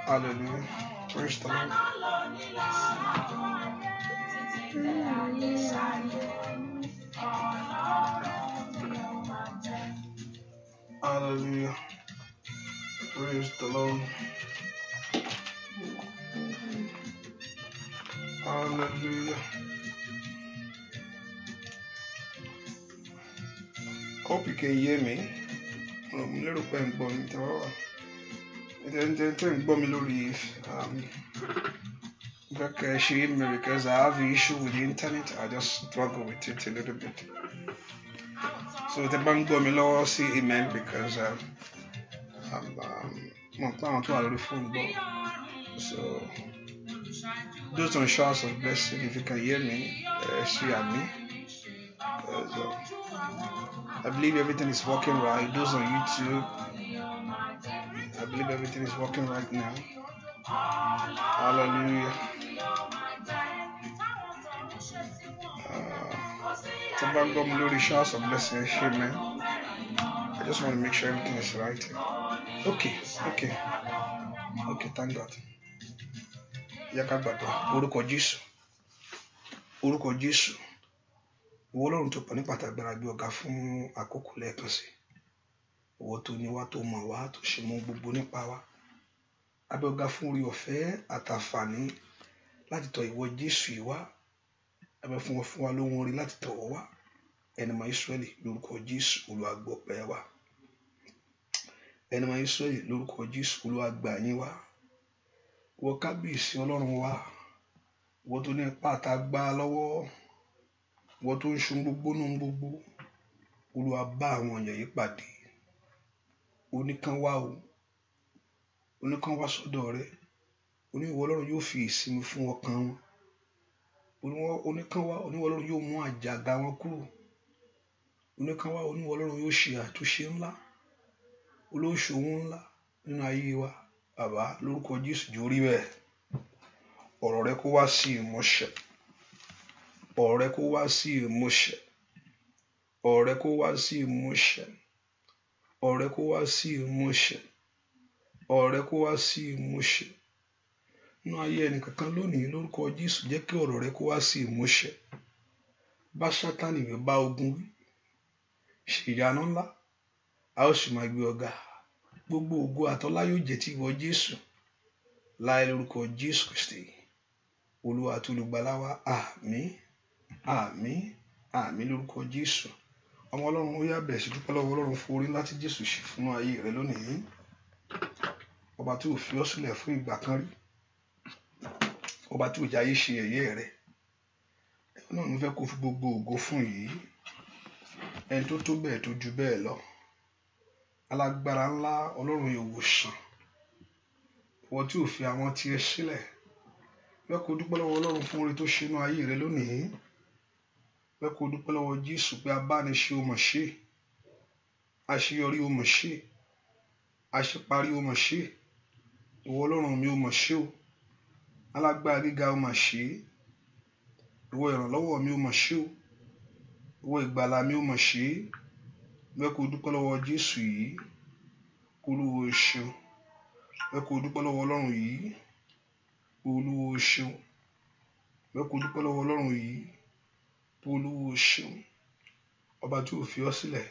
Hallelujah. Praise the Lord. Hallelujah. Praise the Lord. Hallelujah. Hope you can hear me. Little pen bomb. Then bomb lorry. Because I have an issue with the internet. I just struggle with it a little bit. So the bank bomb lower see amen because I'm planning to have the phone bomb. So those on showers of blessing, if you can hear me, share me. I believe everything is working right. Those on YouTube, I believe everything is working right now. Hallelujah. Lord, showers of blessing, amen. I just want to make sure everything is right. Okay, thank God. Yakagbadwa, orúkọ Jésù, orúkọ Jésù. Ìwọ Ọlọ́run tó pọ̀ ní pàtàkì gbé ọ̀gá fún àkókò lẹ́ẹ̀kan sí. Ìwọ tó ní wá tó mọ̀ wá tó ṣe mọ̀ gbogbo nípa wa. A gbé ọ̀gá fún orí ọ̀fẹ́ àtàǹfààní láti tọ̀ ìwọ Jésù yìí wá. A gbé fún wa lóhùn orí láti tọ̀ wọ́ wá. Ẹnìmọ̀ Ísírẹ́lì lórúkọ Jésù Olúwa gbọ́ ọpẹ́ wa. Ẹnìmọ̀ Ísírẹ́lì lórúkọ Jésù Olúwa gbà yín wá. Ìwọ kábíyèsí Ọlọ́run wa. Ìwọ tó ní ipá àtàgbà lọ́wọ́. Ìwọ tó ń ṣun gbogbo nù gbogbo. Olúwa bá àwọn èèyàn yìí pàdé. Oníkan wá o. Oníkan wá sọ́dọ̀ rẹ. Oníwọ Ọlọ́run yóò fi ìsinmi fún ọkàn wọn. Oníkan wá, oníwọ Ọlọ́run yóò mú àjàgà wọn kúrò. Oníkan wá, oníwọ Ọlọ́run yóò ṣe àtúnṣe ńlá. Olóṣòwò ńlá nínú ayé wa. Bàbá lórúkọ Jésù jọ̀ọ́ rí bẹ́ẹ̀. Ọ̀rọ̀ rẹ kó wá sí ìmúṣẹ. Ọ̀rọ̀ rẹ kó wá sí ìmúṣẹ. Ọ̀rọ̀ rẹ kó wá sí ìmúṣẹ. Ọ̀rọ̀ rẹ kó wá sí ìmúṣẹ. Ọ̀rọ̀ rẹ kó wá sí ìmúṣẹ. Nínú ayé ẹnìkankan lónìí lórúkọ Jésù jẹ́ kí ọ̀rọ̀ rẹ kó wá sí ìmúṣẹ. Bá Sátánì wí bá ogun wí. Ṣe ìyanu ńlá. A ó sì máa gbé ọ̀gá. Gbogbo ògo àtọlá yóò jẹ́ ti ìwọ Jésù. Láì lórúkọ Jésù Kristi. Olúwa àti olùgbàlà wa. Àmín. Àmín. Àmín lórúkọ Jésù. Ọmọ Ọlọ́run ó yá bẹ̀rẹ̀ sí dúpẹ́ lọ́wọ́ Ọlọ́run fún orí láti Jésù ṣe fún ayé rẹ lónìí. Ọba tí ò fi ọ́ sílẹ̀ fún ìgbà kan rí. Ọba tí ò jẹ́ ayé ṣe ẹ̀yẹ rẹ. Ẹni náà ń fẹ́ kó fi gbogbo ògo fún yìí. Ẹni tó tó bẹ́ẹ̀ tó ju bẹ́ẹ̀ lọ. Alágbára ńlá Ọlọ́run ìwòsàn. Ìwọ tí ò fi àwọn tiẹ̀ sílẹ̀. Fẹ́ kó dúpẹ́ lọ́wọ́ Ọlọ́run fún orí tó ṣe nínú ayé rẹ lónìí. Fẹ́ kó dúpẹ́ lọ́wọ́ Jésù pé abániṣe o mọ̀ ṣe. Àṣeyọrí o mọ̀ ṣe. Àṣeparí o mọ̀ ṣe. Ìwọ Ọlọ́run mi o mọ̀ ṣe o. Alágbára gíga o mọ̀ ṣe. Ìwọ ìrànlọ́wọ́ mi o mọ̀ ṣe o. Ìwọ ìgbàlà mi o mọ̀ ṣe. Fẹ́ kó dúpẹ́ lọ́wọ́ Jésù yìí. Olúwo ṣeun. Fẹ́ kó dúpẹ́ lọ́wọ́ Ọlọ́run yìí. Olúwo ṣeun. Fẹ́ kó dúpẹ́ lọ́wọ́ Ọlọ́run yìí. Olúwo ṣeun. Ọba tí ò fi ọ́ sílẹ̀.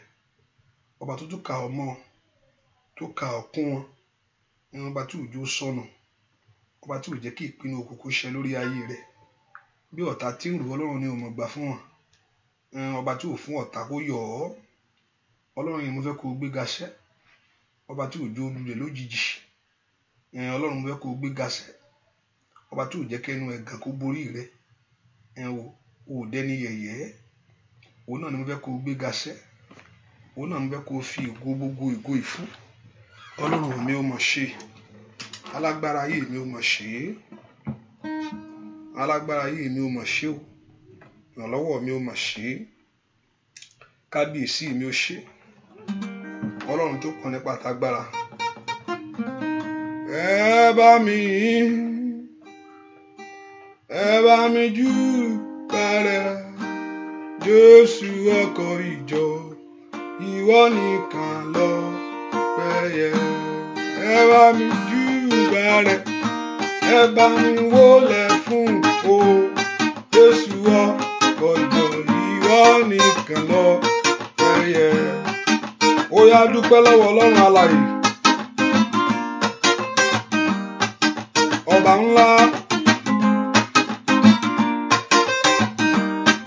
Ọba tó tún kà ọ́ mọ́. Tó kà ọ́ kún wọn. Ọba tí ò jó sọnù. Ọba tí ò jẹ́ kí ìpinnu òkùnkùn ṣẹ lórí ayé rẹ̀. Bí ọ̀tá tí ń rò Ọlọ́run ni ò mọ̀ gbà fún wọn. Ọba tí ò fún ọ̀tá kó yọ̀ ọ́. Ọlọ́run yìí mo fẹ́ kó gbéga ṣẹ́. Ọba tí ò jó lulẹ̀ lójijì. Ọlọ́run mo fẹ́ kó gbéga ṣẹ́. Ọba tí ò jẹ́ kẹ́nu ẹ̀gàn kó borí rẹ̀. Ò dẹ́ni yẹ̀yẹ́. Òun náà ni mo fẹ́ kó gbéga ṣẹ́. Òun náà ni mo fẹ́ kó fi ògo gbogbo ìgò ìfún. Ọlọ́run mi ò mọ̀ ṣe. Alágbára ayé mi ò mọ̀ ṣe. Alágbára ayé mi ò mọ̀ ṣe o. Ìrànlọ́wọ́ mi ò mọ̀ ṣe. Kábíyèsí mi ò ṣe. Ọlọ́run tó pọ̀ nípa àtàgbára. Ẹ bá mi júbà rẹ̀. Jésù ọkọ̀ ìjọ. Ìwọ nìkan lọ́pẹ́ yẹ. Ẹ bá mi júbà júbà rẹ̀, ẹ bá mi wólẹ̀ fún o. Jésù ọkọ̀ ìjọ ìwọ nìkan lọ ẹyẹ. Ó yá dúpẹ́ lọ́wọ́ Ọlọ́run alààyè. Ọba ńlá,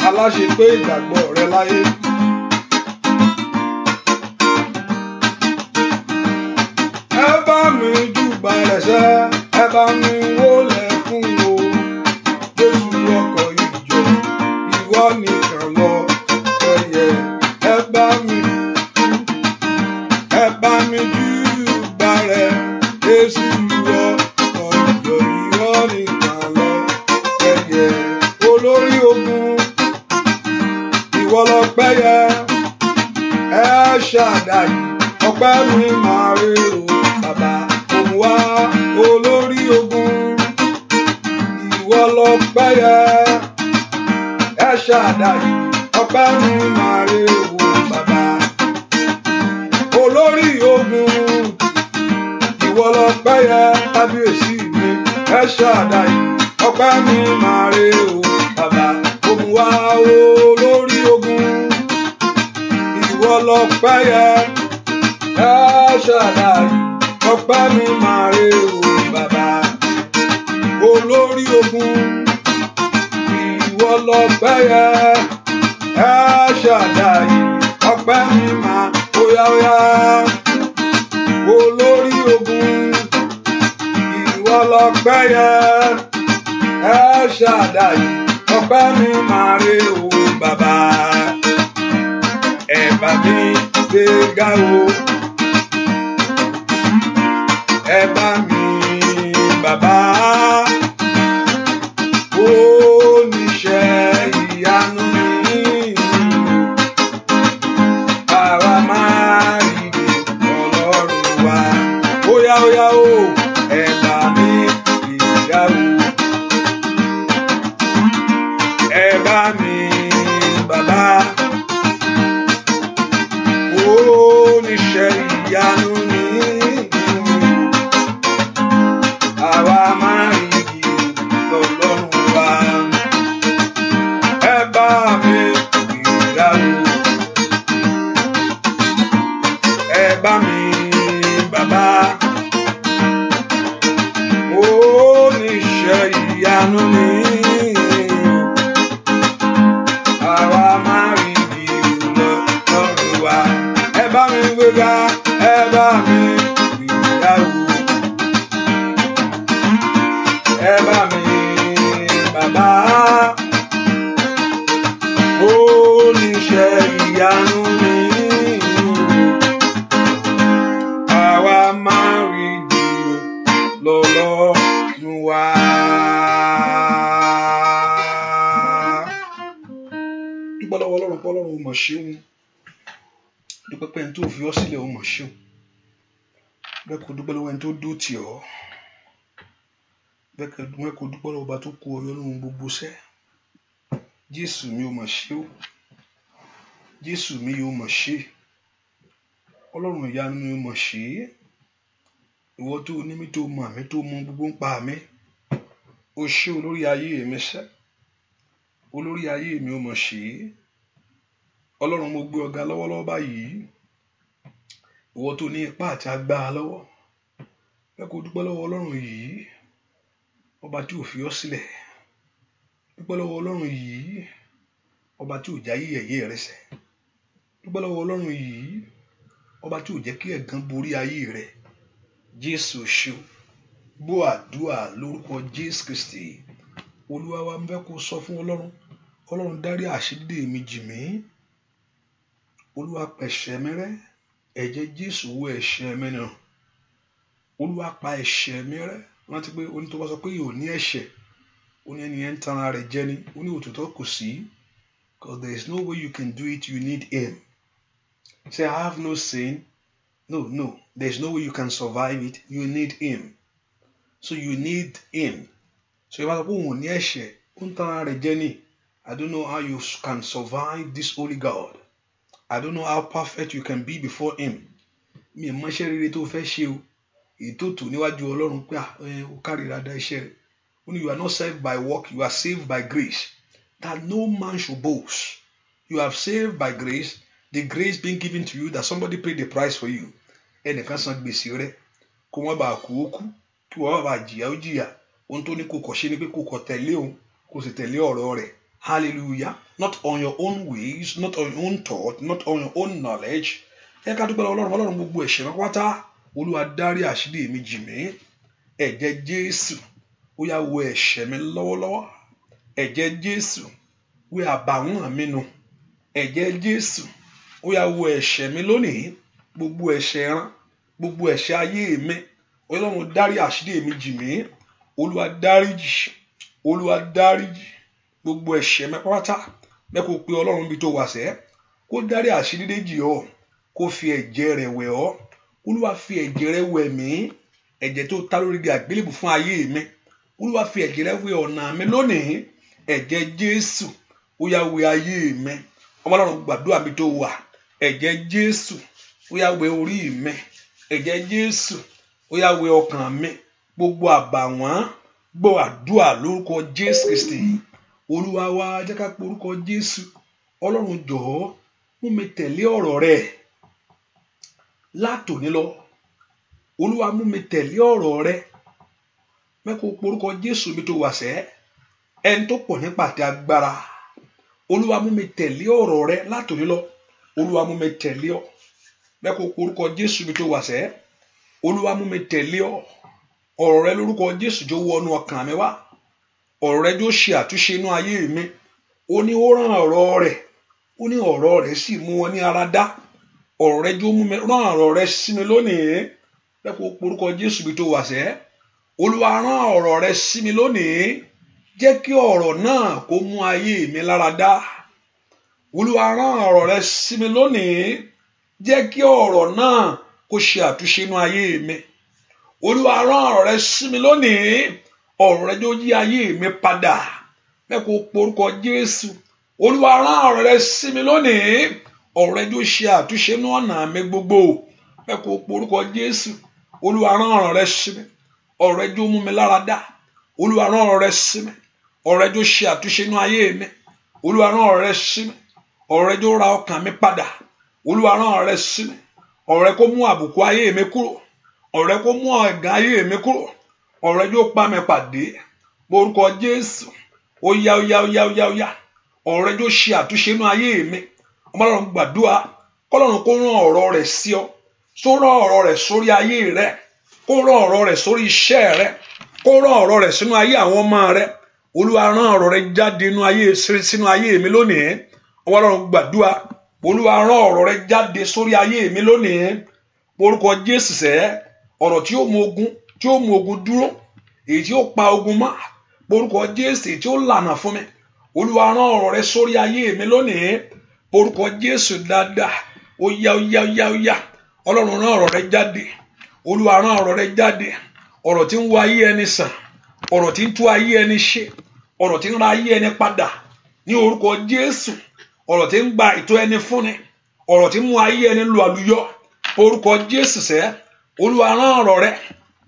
aláṣepé ìgbàgbọ́ rẹ láyé. Ẹ bá mi júbà rẹ̀ sẹ́, ẹ bá mi wólẹ̀ fún o. Jésù ọkọ̀ ìjọ ìwọ nìkan lọ ẹyẹ. Ẹ bá mi júbà rẹ̀, Jésù ọkọ̀ ìjọ ìwọ nìkan lọ ẹyẹ. Olórí ogun ìwọ lọpẹ́ yẹ, ẹ ṣàdáyé ọpẹ́ mi máa rè o. Bàbá òun wá olórí ogun ìwọ lọpẹ́ yẹ, ẹ ṣàdáyé ọpẹ́ mi máa rè o. Bàbá olórí ogun ìwọ lọpẹ́ yẹ, kábíyèsí mi ẹ ṣàdáyé ọpẹ́ mi máa rè o. Bàbá òun wá olórí ogun ìwọ lọpẹ́ yẹ, ẹ ṣàdáyé ọpẹ́ mi máa rè o. Bàbá olórí ogun ìwọ lọpẹ́ yẹ, ẹ ṣàdáyé ọpẹ́ mi máa óyá. Olórí ogun ìwọ lọpẹ́ yẹ, ẹ ṣàdáyé ọpẹ́ mi máa rè o. Bàbá ẹ bá mi gbéga o, ẹ bá mi bàbá oníṣẹ́ ìyanu mi, àwa máa rí Ọlọ́run wa. Óyá o, ẹ bá mi gbéga o, ẹ bá mi bàbá oníṣẹ́ ìyanu mi, àwa máa rí Ọlọ́run wa. Ẹ bá mi gbéga o, ẹ bá mi bàbá oníṣẹ́ ìyanu mi, àwa máa rí Ọlọ́run wa. Ẹ bá mi gbéga, ẹ bá mi gbéga o, ẹ bá mi bàbá oníṣẹ́ ìyanu mi, àwa máa rí Ọlọ́run wa. Dúpẹ́ lọ́wọ́ Ọlọ́run pé Ọlọ́run mọ̀ ṣeun. Dúpẹ́ pé ẹni tó fi ọ́ sílẹ̀ ó mọ̀ ṣeun. Bẹ́ẹ̀ kò dúpẹ́ lọ́wọ́ ẹni tó dó tì ọ́. Bẹ́ẹ̀ kò dúpẹ́ lọ́wọ́ ọba tó kó ọ yọ nínú gbogbo iṣẹ́. Jésù mi ò mọ̀ ṣe o. Jésù mi ò mọ̀ ṣe. Ọlọ́run ìyanu mi ò mọ̀ ṣe. Ìwọ tó ní mi tó mọ̀ mí tó mọ gbogbo ń pa mí. O ṣé olórí ayé mi sẹ́. Olórí ayé mi ò mọ̀ ṣe. Ọlọ́run mo gbé ọ̀gá lọ́wọ́lọ́wọ́ báyìí. Ìwọ tó ní ipá àti agbára lọ́wọ́. Bẹ́ẹ̀ kò dúpẹ́ lọ́wọ́ Ọlọ́run yìí. Ọba tí ò fi ọ́ sílẹ̀. Dúpẹ́ lọ́wọ́ Ọlọ́run yìí. Ọba tí ò jáyé ẹ̀yẹ rẹ sẹ́. Dúpẹ́ lọ́wọ́ Ọlọ́run yìí. Ọba tí ò jẹ́ kí ẹ̀gàn borí ayé rẹ. Jésù ṣe o. Gbọ́ àdúrà lórúkọ Jésù Kristi. Olúwa wa ń fẹ́ kó sọ fún Ọlọ́run. Ọlọ́run dárí àṣídé mi jì mí. Olúwa pa ẹ̀ṣẹ̀ mi rẹ́. Ẹ̀jẹ̀ Jésù wọ ẹ̀ṣẹ̀ mi nù. Olúwa pa ẹ̀ṣẹ̀ mi rẹ́. Rántí pé oní tó bá sọ pé yóò ní ẹ̀ṣẹ̀. Ó ní ẹni yẹn ń tan ara rẹ̀ jẹ ni. Ó ní òtítọ́ kò sí. Because there is no way you can do it. You need him. Say, I have no sin. No. There is no way you can survive it. You need him. So you need him. So ìbá sọ pé òun ò ní ẹ̀ṣẹ̀. Ó ń tan ara rẹ̀ jẹ ni. I don't know how you can survive this holy God. I don't know how perfect you can be before him. Mi ò mọṣẹ́ rere tó fẹ́ ṣe o. ètòtò níwájú Ọlọ́run pé ó kárìíra dá iṣẹ́ rẹ̀. Ó ní you are not saved by work, you are saved by grace, that no man should boast. You are saved by grace, the grace being given to you, that somebody paid the price for you. Ẹnìkan san gbèsè rẹ̀ kó wọ́n bá kú ó kú, kí wọ́n bá jìyà ó jìyà. Ohun tó ní kó kọ̀ ṣe ni pé kó kọ̀ tẹ̀lé òun, kó sì tẹ̀lé ọ̀rọ̀ rẹ̀. Hallelujah. Not on your own ways, not on your own thought, not on your own knowledge. Ẹ ká dúpẹ́ lọ́wọ́ Ọlọ́run gbogbo ẹ̀ṣẹ̀ náà pátá. Olúwa dárí àṣírí mi jì mí. Ẹ̀jẹ̀ Jésù ó yá wẹ ẹ̀ṣẹ̀ mi lọ́wọ́lọ́wọ́. Ẹ̀jẹ̀ Jésù wẹ àbàwọ́n mi nù. Ẹ̀jẹ̀ Jésù ó yá wẹ ẹ̀ṣẹ̀ mi lónìí. Gbogbo ẹ̀ṣẹ̀ ẹran, gbogbo ẹ̀ṣẹ̀ ayé mi. Ọlọ́run dárí àṣírí mi jì mí. Olúwa dáríjì. Olúwa dáríjì. Gbogbo ẹ̀ṣẹ̀ mi pátá. Bẹ́ẹ̀ kó pe Ọlọ́run bí tó wà sẹ́. Kó dárí àṣírí dé jì ọ́. Kó fi ẹ̀jẹ̀ rẹ̀ wẹ̀ ọ́. Olúwa fi ẹ̀jẹ̀ rẹ̀ wẹ̀ mí. Ẹ̀jẹ̀ tó ta lórí àgbélébù fún ayé mi. Olúwa fi ẹ̀jẹ̀ rẹ̀ wẹ̀ ọ̀nà mi lónìí. Ẹ̀jẹ̀ Jésù ó yá wẹ̀ ayé mi. Ọmọ Ọlọ́run gbàdúrà mi tó wà. Ẹ̀jẹ̀ Jésù ó yá wẹ̀ orí mi. Ẹ̀jẹ̀ Jésù ó yá wẹ̀ ọkàn mi. Gbogbo àbàwọ́n gbọ́ àdúrà lórúkọ Jésù Kristi. Olúwa wa jẹ́ ká pe orúkọ Jésù. Ọlọ́run jọ̀ọ́ mú mi tẹ̀lé ọ̀rọ̀ rẹ̀ látòní lọ. Olúwa mú mi tẹ̀lé ọ̀rọ̀ rẹ̀. Mẹ́kọ̀ọ́ pe orúkọ Jésù mi tó wà sẹ́. Ẹni tó pọ̀ nípa àti agbára. Olúwa mú mi tẹ̀lé ọ̀rọ̀ rẹ̀ látòní lọ. Olúwa mú mi tẹ̀lé ọ. Mẹ́kọ̀ọ́ pe orúkọ Jésù mi tó wà sẹ́. Olúwa mú mi tẹ̀lé ọ. Ọ̀rọ̀ rẹ̀ lórúkọ Jésù jó wọnú ọkàn mi wá. Ọ̀rọ̀ rẹ̀ jó ṣe àtúnṣe inú ayé mi. Ó ní ó rán ọ̀rọ̀ rẹ̀. Ó ní ọ̀rọ̀ rẹ̀ sì mú wọn ní ara dá. Ọ̀rọ̀ rẹ̀ jó mú mi rán ọ̀rọ̀ rẹ̀ sí mi lónìí. Mẹ́kọ̀ọ́ pe orúkọ Jésù mi tó wà sẹ́. Olúwa rán ọ̀rọ̀ rẹ̀ sí mi lónìí. Jẹ́ kí ọ̀rọ̀ náà kó mú ayé mi lára dá. Olúwa rán ọ̀rọ̀ rẹ̀ sí mi lónìí. Jẹ́ kí ọ̀rọ̀ náà kó ṣe àtúnṣe inú ayé mi. Olúwa rán ọ̀rọ̀ rẹ̀ sí mi lónìí. Ọ̀rọ̀ rẹ̀ jó yí ayé mi padà. Mẹ́kọ̀ọ́ pe orúkọ Jésù. Olúwa rán ọ̀rọ̀ rẹ̀ sí mi lónìí. Ọ̀rọ̀ rẹ̀ jó ṣe àtúnṣe inú ọ̀nà mi gbogbo. Mẹ́kọ̀ọ́ pe orúkọ Jésù. Olúwa rán ọ̀rọ̀ rẹ̀ sí mi. Ọ̀rọ̀ rẹ̀ jó mú mi lára dá. Olúwa rán ọ̀rọ̀ rẹ̀ sí mi. Ọ̀rọ̀ rẹ̀ jó ṣe àtúnṣe inú ayé mi. Olúwa rán ọ̀rọ̀ rẹ̀ sí mi. Ọ̀rọ̀ rẹ̀ jó ra ọkàn mi padà. Olúwa rán ọ̀rọ̀ rẹ̀ sí mi. Ọ̀rọ̀ rẹ̀ kó mú àbùkù ayé mi kúrò. Ọ̀rọ̀ rẹ̀ kó mú ẹ̀gàn ayé mi kúrò. Ọ̀rọ̀ rẹ̀ jó pa mi pàdé. Orúkọ Jésù. Ó yá ó yá ó yá ó yá ó yá. Ọ̀rọ̀ rẹ̀ jó ṣe àtúnṣe inú ayé mi. Ọmọ Ọlọ́run gbàdúrà. Kọ́lọ́run kó rán ọ̀rọ̀ rẹ̀ sí ọ. Só rán ọ̀rọ̀ rẹ̀ sórí ayé rẹ. Kó rán ọ̀rọ̀ rẹ̀ sórí iṣẹ́ rẹ. Kó rán ọ̀rọ̀ rẹ̀ sínú ayé àwọn ọmọ rẹ. Olúwa rán ọ̀rọ̀ rẹ̀ jáde sínú ayé mi lónìí. Ọmọ Ọlọ́run gbàdúrà. Olúwa rán ọ̀rọ̀ rẹ̀ jáde sórí ayé mi lónìí. Orúkọ Jésù sẹ́. Ọ̀rọ̀ tí ó mú ogun dúró. Èyí tí ó pa ogun mọ́. Orúkọ Jésù tí ó lànà fún mi. Olúwa rán ọ̀rọ̀ rẹ̀ sórí ayé mi lónìí. Orúkọ Jésù dáadáa. Ó yá ó yá ó yá ó yá. Ọlọ́run rán ọ̀rọ̀ rẹ̀ jáde. Olúwa rán ọ̀rọ̀ rẹ̀ jáde. Ọ̀rọ̀ tí ń wo ayé ẹni sàn. Ọ̀rọ̀ tí ń tú ayé ẹni ṣe. Ọ̀rọ̀ tí ń ra ayé ẹni padà. Ní orúkọ Jésù. Ọ̀rọ̀ tí ń gba ìtọ́ ẹni fúnni. Ọ̀rọ̀ tí ń mú ayé ẹni lu àlùyọ. Orúkọ Jésù sẹ́. Olúwa rán ọ̀rọ̀ rẹ̀.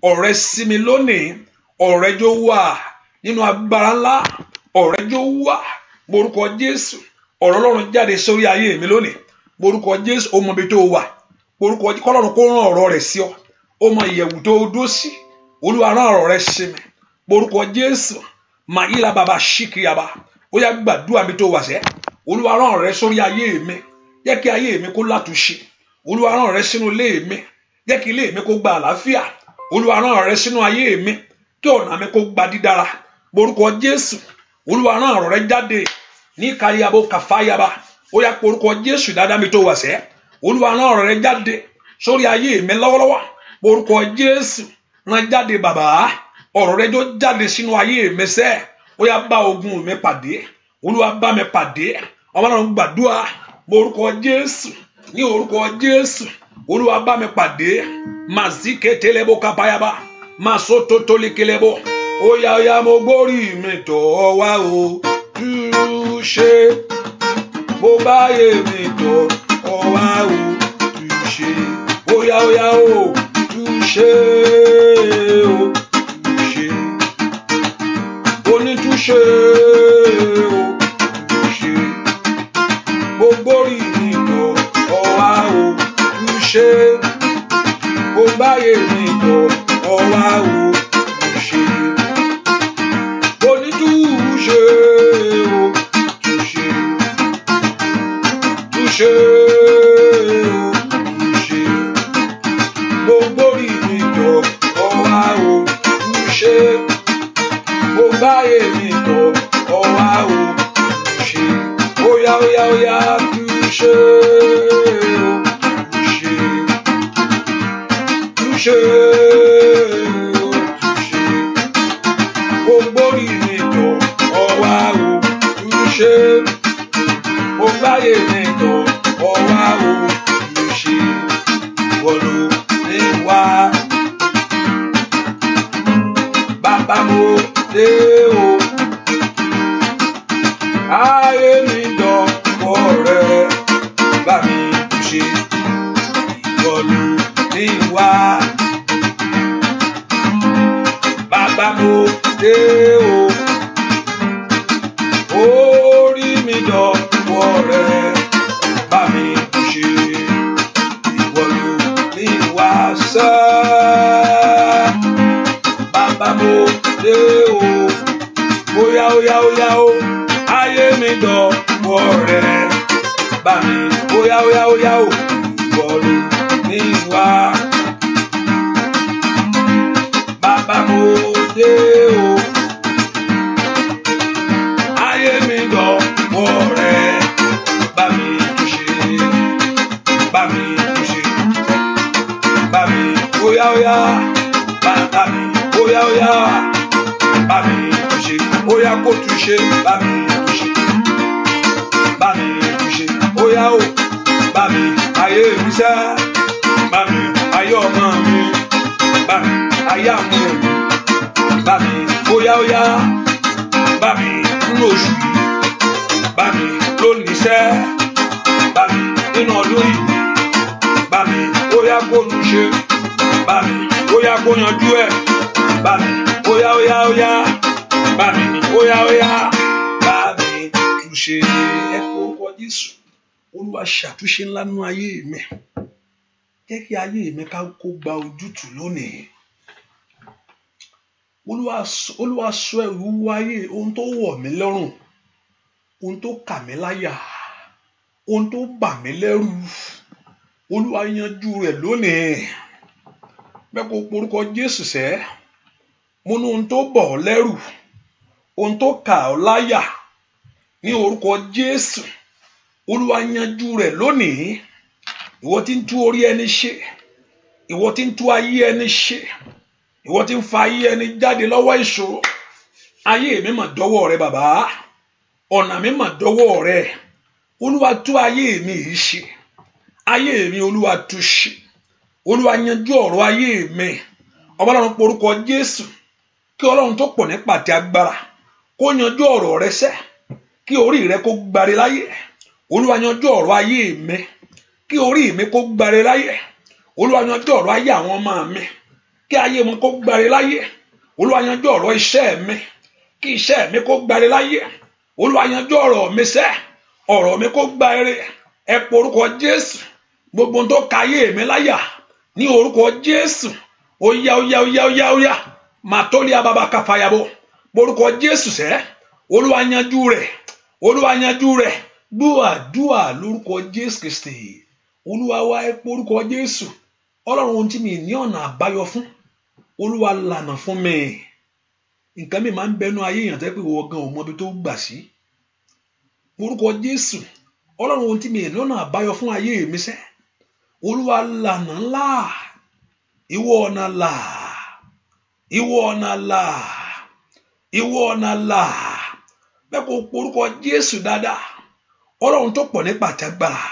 Ọ̀rọ̀ rẹ̀ sí mi lónìí. Ọ̀rọ̀ rẹ̀ jó wà nínú agbára ńlá. Ọ̀rọ̀ rẹ̀ jó wà. Orúkọ Jésù. Ọ̀rọ̀ Ọlọ́run jáde sórí ayé mi lónìí. Orúkọ Jésù ó mọ ibi tó wà. Orúkọ Ọlọ́run kó rán ọ̀rọ̀ rẹ̀ sí ọ. Ó mọ ìyẹ̀wù tó dó sí. Olúwa rán ọ̀rọ̀ rẹ̀ sí mi. Orúkọ Jésù. Màyílà bàbá ṣìkìyàbá. Ó yá gbàdúrà mi tó wà sẹ́. Olúwa rán ọ̀rọ̀ rẹ̀ sórí ayé mi. Jẹ́ kí ayé mi kó látúnṣe. Olúwa rán ọ̀rọ̀ rẹ̀ sínú ilé mi. Jẹ́ kí ilé mi kó gba àlàáfíà. Olúwa rán ọ̀rọ̀ rẹ̀ sínú ayé mi. Kí ọ̀nà mi kó gba dídára. Orúkọ Jésù. Olúwa rán ọ̀rọ̀ rẹ̀ jáde. Ní kàríyàbó kàfáyàbá. Ó yá pé orúkọ Jésù dáadáa mi tó wà sẹ́. Olúwa rán ọ̀rọ̀ rẹ̀ jáde sórí ayé mi lọ́wọ́lọ́wọ́. Orúkọ Jésù rán jáde bàbá. Ọ̀rọ̀ rẹ̀ jó jáde sínú ayé mi sẹ́. Ó yá bá ogun mi pàdé. Olúwa bá mi pàdé. Ọmọ Ọlọ́run gbàdúrà. Orúkọ Jésù. Ní orúkọ Jésù. Olúwa bá mi pàdé. Màzíkẹ́tẹ́lẹ́bó kápáyàbá. Màsótótólékelẹ́bó. Ó yá mo gbórí mi tọ̀ wá o. Túṣe. Mo báyé mi tọ̀ wá o. Túṣe. Ó yá o. Túṣe. túṣe o túṣe onítúṣe o túṣe gbogbo rí mi lọ ọwá o túṣe gbogbo ayé mi lọ ọwá o túṣe onítúṣe o túṣe túṣe. Báyé mi tọ̀ ọwá o túṣe óyá óyá óyá túṣe o túṣe túṣe o túṣe gbogbo rí mi tọ̀ ọwá o túṣe mo báyé mi tọ̀ ọwá o túṣe wọlú ní wá bàbá mo dé o ayé mi dọ̀wọ́ rẹ bá mi túṣe ìwọlú ní wá bàbá mo dé o orí mi dọ̀wọ́ rẹ bá mi túṣe ìwọlú ní wá sẹ́ bàbá mo dé o óyá óyá óyá o ayé mi dọ̀wọ́ rẹ bá mi óyá óyá óyá o ìwọlú ní wá bàbá mo dé o ayé mi dọ̀wọ́ rẹ bá mi túṣe bá mi túṣe bá mi óyá óyá bàbá mi óyá óyá bá mi túṣe óyá kó túṣe bá mi túṣe bá mi túṣe óyá o bá mi ayé mi sẹ́ bá mi ayé ọmọ mi bá mi ayé àmúlò mi bá mi óyá óyá bá mi nínú oṣù yìí bá mi lónìí sẹ́ bá mi nínú ọdún yìí bá mi óyá kó túṣe bá mi óyá kó yanjú ẹ̀ bá mi óyá óyá óyá bá mi óyá óyá bá mi túṣe ẹ kó orúkọ Jésù Olúwa ṣàtúnṣe ńlá nínú ayé mi jẹ́ kí ayé mi ká kó gba ojútùú lónìí Olúwa sọ ẹrù ayé ohun tó wọ̀ mí lọ́rùn ohun tó kà mí láyà ohun tó bà mí lẹ́rù Olúwa yanjú rẹ̀ lónìí bẹ́ẹ̀ kó orúkọ Jésù sẹ́ mo ní ohun tó bọ̀ ọ́ lẹ́rù ohun tó kà ọ́ láyà ní orúkọ Jésù Olúwa yanjú rẹ̀ lónìí ìwọ tí ń tú orí ẹni ṣe ìwọ tí ń tú ayé ẹni ṣe ìwọ tí ń fa ayé ẹni jáde lọ́wọ́ ìṣòro ayé mi mà dọ́wọ́ rẹ bàbá ọ̀nà mi mà dọ́wọ́ rẹ Olúwa tú ayé mi yìí ṣe ayé mi Olúwa tú ṣe Olúwa yanjú ọ̀rọ̀ ayé mi Ọlọ́run porúkọ Jésù kí Ọlọ́run tó pọ̀ nípa àti agbára kó yanjú ọ̀rọ̀ rẹ sẹ́ kí orí rẹ kó gbáre láyé Olúwa yanjú ọ̀rọ̀ ayé mi kí orí mi kó gbáre láyé Olúwa yanjú ọ̀rọ̀ ayé àwọn ọmọ mi kí ayé wọn kó gbáre láyé Olúwa yanjú ọ̀rọ̀ iṣẹ́ mi kí iṣẹ́ mi kó gbáre láyé Olúwa yanjú ọ̀rọ̀ mi sẹ́ ọ̀rọ̀ mi kó gbáre ẹ porúkọ Jésù gbogbo tó ka ayé mi láyà ní orúkọ Jésù óyá óyá óyá óyá óyá màtólì ababa káfàyàbọ porúkọ Jésù sẹ́ Olúwa yanjú rẹ̀ Olúwa yanjú rẹ̀ gbọ́ àdúà lórúkọ Jésù Kristi Olúwa wá ẹ porúkọ Jésù Ọlọ́run ohun tí mi ní ọ̀nà àbáyọ fún Olúwa lànà fún mi nǹkan mi máa ń bẹnu ayé èèyàn tẹ́ pé wọ́n gan ò mọ ibi tó gbà sí porúkọ Jésù Ọlọ́run ohun tí mi ní ọ̀nà àbáyọ fún ayé mi sẹ́ Olúwa lànà ńlá ìwọ ọ̀nà là ìwọ ọ̀nà là ìwọ ọ̀nà là bẹ́ẹ̀ kó porúkọ Jésù dáadáa Ọlọ́run tó pọ̀ ní pàtàgbára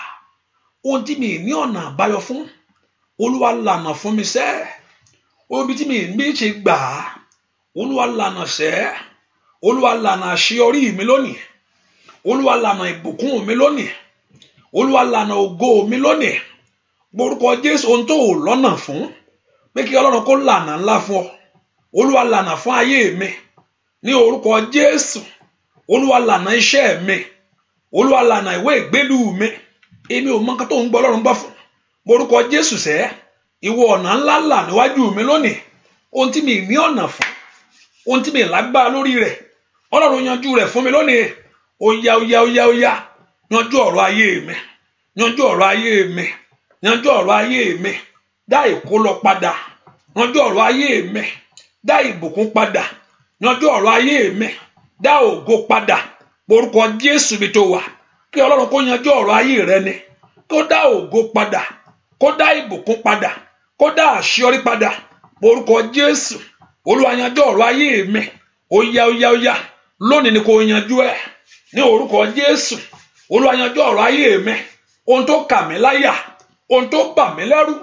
ohun tí mi ní ọ̀nà àbáyọ fún Olúwa lànà fún mi sẹ́ obi tí mi bí ṣe gbà Olúwa lànà sẹ́ Olúwa lànà àṣeyọrí mi lónìí Olúwa lànà ìbùkún mi lónìí Olúwa lànà ògo mi lónìí porúkọ Jésù ohun tó lọ́nà fún pé kí Ọlọ́run kó lànà ńlá fún ọ. Olúwa lànà fún ayé mi ní orúkọ Jésù. Olúwa lànà iṣẹ́ mi. Olúwa lànà ìwé ìgbélú mi. Èmi ò mọ nǹkan tó ń gbọ́ Ọlọ́run gbọ́ fún. Orúkọ Jésù sẹ́, ìwọ ọ̀nà ńlá là níwájú mi lónìí. Ohun tí mi ní ọ̀nà fún, ohun tí mi lágbára lórí rẹ̀, Ọlọ́run yanjú rẹ̀ fún mi lónìí. Ó yá ó yá ó yá ó yá. Yanjú ọ̀rọ̀ ayé mi. Yanjú ọ̀rọ̀ ayé mi. Yanjú ọ̀rọ̀ ayé mi. Dá ìkólọ padà. Yanjú ọ̀rọ̀ ayé mi. Dá ìbùkún padà. Yanjú ọ̀rọ̀ ayé mi. Dá ògo padà. Orúkọ Jésù bí tó wà. Kí Ọlọ́run kó yanjú ọ̀rọ̀ ayé rẹ ni. Kó dá ògo padà. Kó dá ìbùkún padà. Kó dá àṣeyọrí padà. Orúkọ Jésù. Olúwa yanjú ọ̀rọ̀ ayé mi. Ó yá ó yá ó yá. Lónìí ni kó yanjú ẹ̀. Ní orúkọ Jésù. Olúwa yanjú ọ̀rọ̀ ayé mi. Ohun tó kà mí láyà. Ohun tó bà mí lẹ́rù.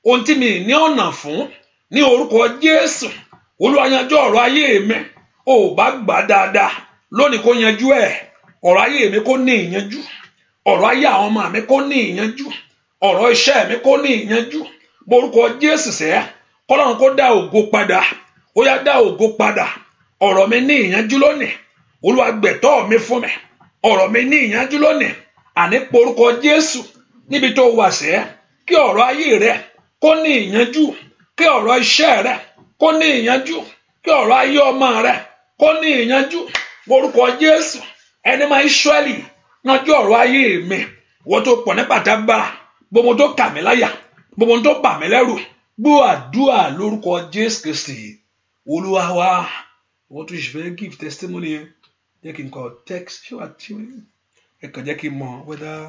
Ohun tí mi ní ọ̀nà fún. Ní orúkọ Jésù. Olúwa yanjú ọ̀rọ̀ ayé mi. Ó bá gbà dáadáa. Lónìí kó yanjú ẹ̀. Ọ̀rọ̀ ayé mi kó ní ìyanjú. Ọ̀rọ̀ ayé àwọn ọmọ mi kó ní ìyanjú. Ọ̀rọ̀ iṣẹ́ mi kó ní ìyanjú. Orúkọ Jésù sẹ́, k'Ọlọ́run kó dá ògo padà. Ó yá dá ògo padà. Ọ̀rọ̀ mi ní ìyanjú lónìí. Olúwa gbẹ̀tọ́ mi fún mi. Ọ̀rọ̀ mi ní ìyanjú lónìí. Àní porúkọ Jésù níbi tó wà sẹ́, kí ọ̀rọ̀ ayé rẹ kó ní ìyanjú. Kí ọ̀rọ̀ iṣẹ́ rẹ kó ní ìyanjú. Kí ọ̀rọ̀ ayé ọmọ rẹ kó ní ìyanjú. Orúkọ Jésù. Ẹni máa Ísírẹ́lì yanjú ọ̀rọ̀ ayé mi. Wọ́n tó pọ̀ ní pàtàgbà. Gbogbo tó kà mí láyà. Gbogbo tó bà mí lẹ́rù. Gbọ́ àdúrà lórúkọ Jésù Kristi. Olúwa wa. Wọ́n tún ṣe fẹ́ give testimony yẹn. Jẹ́ kí n kọ text. Ṣé wàá tí ẹ kàn jẹ́ kí n mọ̀ whether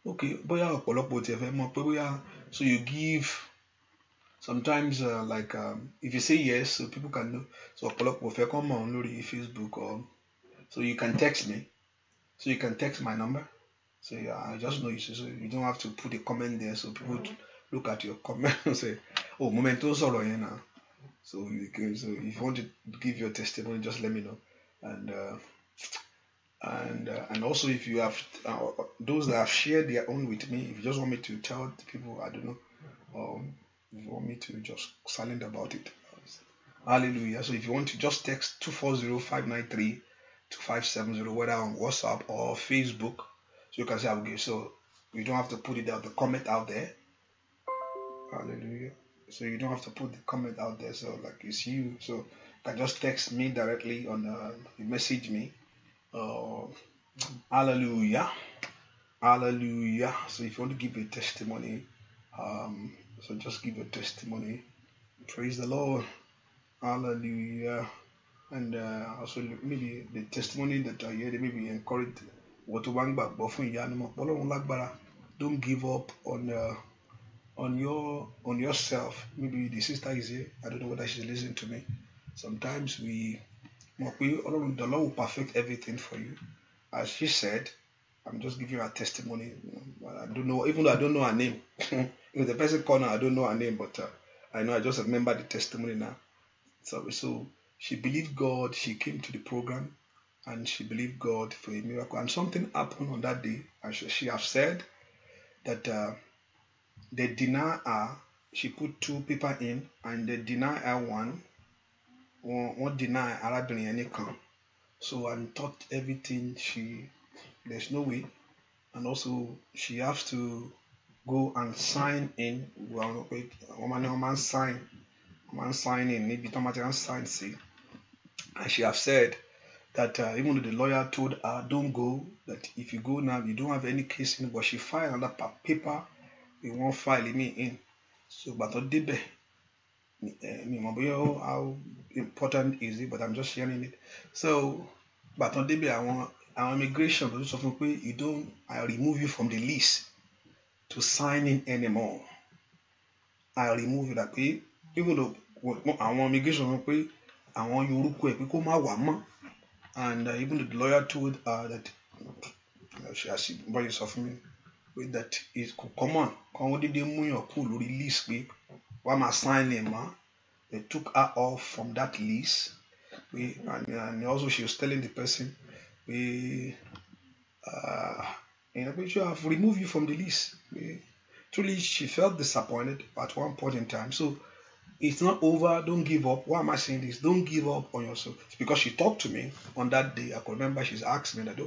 okay bóyá ọ̀pọ̀lọpọ̀ tí ẹ fẹ́ mọ̀ pé bóyá so you give sometimes if you say yes so people can know. So ọ̀pọ̀lọpọ̀ fẹ́ kàn mọ̀ lórí Facebook or so you can text me. So you can text my number. So I just know you. So you don't have to put a comment there. So people look at your comment and say, "Oh, momento sorrow here now." So if you want to give your testimony, just let me know. And also if you have those that have shared their own with me, if you just want me to tell people, I don't know, if you want me to just silent about it. Hallelujah. So if you want to just text 240-593-2570, whether on WhatsApp or Facebook, so you can say I will give. So you don't have to put it out the comment out there. Hallelujah. So you don't have to put the comment out there. So like it's you. So you can just text me directly on message me. Hallelujah. Hallelujah. So if you want to give a testimony, so just give a testimony. Praise the Lord. Hallelujah. And also maybe the testimony that I hear, they maybe encourage what to bang back, but don't give up on yourself. Maybe the sister is here. I don't know whether she's listening to me. Sometimes the Lord will perfect everything for you. As she said, I'm just giving her a testimony. I don't know, even though I don't know her name. If the person called her, I don't know her name, but I know I just remember the testimony now. So she believed God. She came to the program and she believed God for a miracle. And something happened on that day. And she have said that they deny her. She put 2 people in and they deny her one deny Arabini anything. So I thought everything there's no way. And also she has to go and sign in. Well, wait, woman sign in. Maybe Tomatian sign see. And she have said that even though the lawyer told her don't go, that if you go now you don't have any case in, but she filed another paper. We won't file me in. So but on debe. How important is it? But I'm just sharing it. So but on debe our immigration but I remove you from the list to sign in anymore. I remove you that way. Even though our immigration and even the lawyer told her that she has voice of me with that is come on did they move your cool release me why my sign name they took her off from that list and also she was telling the person we you have removed you from the list truly she felt disappointed at one point in time. So it's not over. Don't give up. Why am I saying this? Don't give up on yourself. It's because she talked to me on that day. I could remember she's asked me that,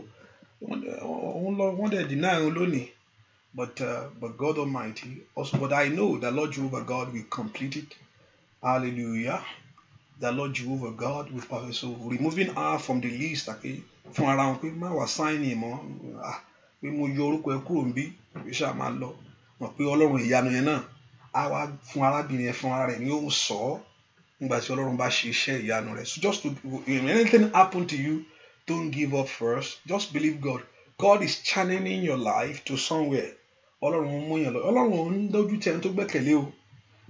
one day deny only. But God Almighty also. But I know that Lord Jehovah God will complete it. Hallelujah. The Lord Jehovah God will perfect. So removing her from the list. From around pé má wá sign him pé mo yọ orúkọ ẹ kúrò níbí ṣáà máa lọ mọ̀ pé Ọlọ́run ìyanu yẹn náà á wá fún arábìnrin yẹn fún ara rẹ̀ ni ó sọ ọ́ nígbà tí Ọlọ́run bá ṣe iṣẹ́ ìyanu rẹ̀. So just to, if anything happen to you, don't give up first. Just believe God. God is channeling your life to somewhere. Ọlọ́run mú yẹn lọ. Ọlọ́run ń dójú tẹ́ ẹni tó gbẹ́kẹ̀lé o.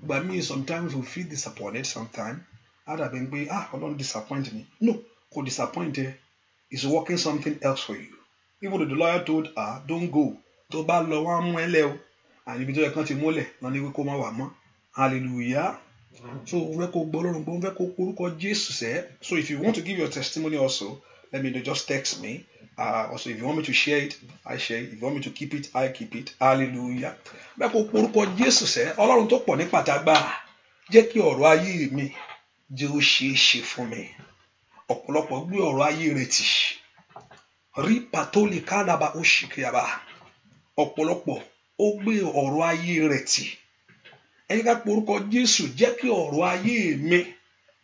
But me sometimes we feel disappointed sometimes. Á dàbí pé Ọlọ́run disappoint me. No, kò disappoint ẹ. He's working something else for you. Even though the lawyer told her, don't go. Tó bá lọ wá mú ẹ lẹ́ o. And ibi tó yẹ kán ti múlẹ̀ náà ni wí kó má wà mọ́. Hallelujah. So so if you want to give your testimony also, let me know, just text me. Also, if you want me to share it, I share it. If you want me to keep it, I keep it. Hallelujah. Ọlọ́run tó pọ̀ ní pàtàgbà jẹ́ kí ọ̀rọ̀ ayé mi jẹ́ ó ṣeé ṣe fún mi. Ọ̀pọ̀lọpọ̀ gbé ọ̀rọ̀ ayé rẹ̀ tì. Rí pàtólì kádàbà ó ṣìkìyàbà. Ọ̀pọ̀lọpọ̀ ó gbé ọ̀rọ̀ ayé rẹ̀ tì. Ẹ̀yin ká porúkọ Jésù jẹ́ kí ọ̀rọ̀ ayé mi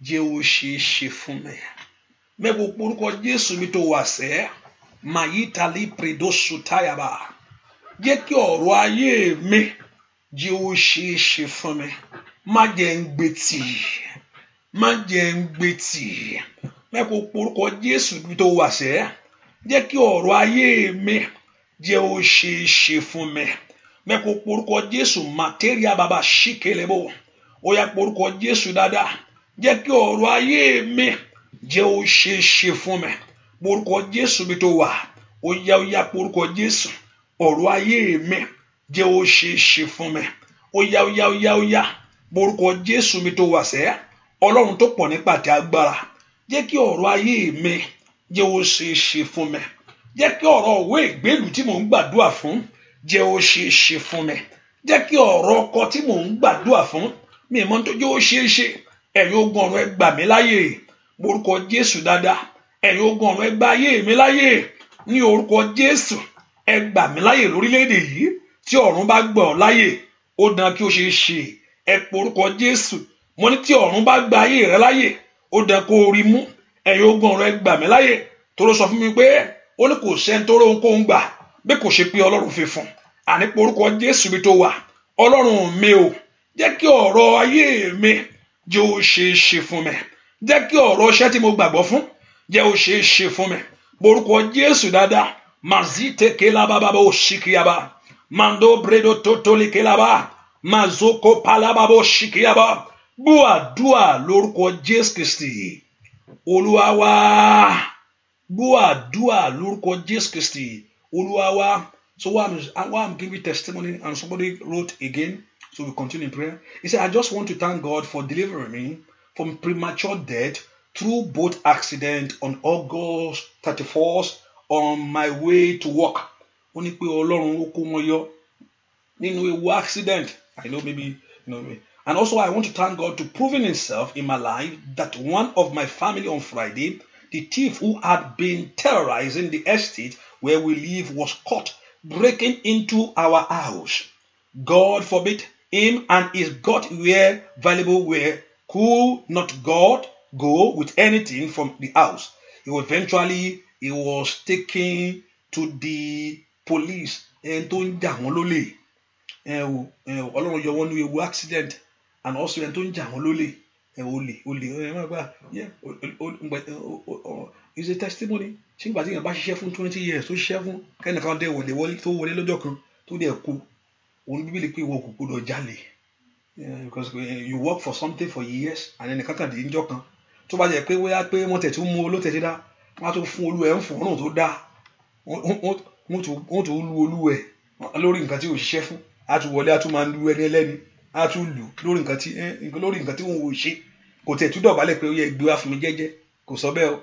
jẹ́ ó ṣeé ṣe fún mi. Mẹ́kò porúkọ Jésù mi tó wà sẹ́, Mayitali Predosu Tayaba. Jẹ́ kí ọ̀rọ̀ ayé mi jẹ́ ó ṣeé ṣe fún mi. Má jẹ́ ń gbé tì. Má jẹ́ ń gbé tì. Mẹ́kò porúkọ Jésù mi tó wà sẹ́, jẹ́ kí ọ̀rọ̀ ayé mi jẹ́ ó ṣeé ṣe fún mi. Mẹ́kò porúkọ Jésù materia baba ṣíkèlébò. Ó yá porúkọ Jésù dáadáa. Jẹ́ kí ọ̀rọ̀ ayé mi jẹ́ ó ṣeé ṣe fún mi. Porúkọ Jésù mi tó wà. Ó yá porúkọ Jésù. Ọ̀rọ̀ ayé mi jẹ́ ó ṣeé ṣe fún mi. Ó yá. Porúkọ Jésù mi tó wà sẹ́. Ọlọ́run tó pọ̀ nípa àti agbára. Jẹ́ kí ọ̀rọ̀ ayé mi jẹ́ ó ṣeé ṣe fún mi. Jẹ́ kí ọ̀rọ̀ òwe ìgbélú tí mò ń gbàdúrà fún jẹ́ ó ṣeé ṣe fún mi. Jẹ́ kí ọ̀rọ̀ ọkọ tí mò ń gbàdúrà fún mi mọ́ tó jẹ́ ó ṣeé ṣe. Ẹ̀yin ogun ọ̀run ẹ gbà mí láyè. Orúkọ Jésù dáadáa. Ẹ̀yin ogun ọ̀run ẹ gbà ayé mi láyè. Ní orúkọ Jésù ẹ gbà mí láyè lórílẹ̀-èdè yìí. Tí ọ̀run bá gbà ọ́ láyè, ó dán kí ó ṣeé ṣe. Ẹ porúkọ Jésù. Mo ní tí ọ̀run bá gbà ayé rẹ láyè, ó dán kó rí mú. Ẹ̀yin ogun ọ̀run ẹ gbà mí láyè. Tó sọ fún mi pé ó ní kò sẹ́ni tó rohun kó ń gbà bí kò ṣe pé Ọlọ́run fi fún. Àní porúkọ Jésù mi tó wà. Ọlọ́run mi o, jẹ́ kí ọ̀rọ̀ ayé mi jẹ́ ó ṣeé ṣe fún mi. Jẹ́ kí ọ̀rọ̀ iṣẹ́ tí mo gbàgbọ́ fún jẹ́ ó ṣeé ṣe fún mi. Porúkọ Jésù dáadáa. Mazite kelaba baba oshikiyaba. Mando bredo totoli kelaba. Mazoko palaba oshikiyaba. Gbọ́ lórúkọ Jésù Kristi. Olúwa wa. Gbọ́ lórúkọ Jésù Kristi. Olúwa wa. So while I'm giving testimony and somebody wrote again, so we continue in prayer. He said, I just want to thank God for delivering me from premature death through boat accident on August 31st on my way to work. Ó ní pé Ọlọ́run ó kó wọn yọ nínú ewu accident. I know maybe, And also I want to thank God to proving himself in my life that one of my family on Friday, the thief who had been terrorizing the estate where we live was caught breaking into our house. God forbid him and his God were valuable were could not God go with anything from the house. He was taken to the police. And tó ń jà wọ́n lólè. Ọlọ́run yọ wọ́n ní ewu accident and also ẹni tó ń jà wọ́n lólè. It's a testimony. Ṣé ìgbà tí èèyàn bá ṣiṣẹ́ fún 20 years tó ṣiṣẹ́ fún kẹ́nìkan dé tó wọlé lọ́jọ́ kan tó dẹ̀ kú. Òun Bíbélì pé ìwọ kò gbọdọ̀ jalè. Because you work for something for years and then ẹnìkan kàn dé níjọ́ kan. Tó bá jẹ́ pé wọ́n tẹ̀ tún mú olótẹ̀tẹ̀ dá, wọ́n á tún fún olú ẹ̀ ń fún ọ̀nà tó dá. Wọ́n tún lu olú ẹ̀ lórí nǹkan tí ò ṣiṣẹ́ fún. Á tún wọlé, á tún máa lu ẹni ẹlẹ́ni. Á tún lù lórí nǹkan tí wọ́n ò ṣe. Kò tẹ̀ tún dọ̀bálẹ̀ pé ó yẹ gbé wá fún mi jẹ́jẹ́. Kò sọ bẹ́ẹ̀ o.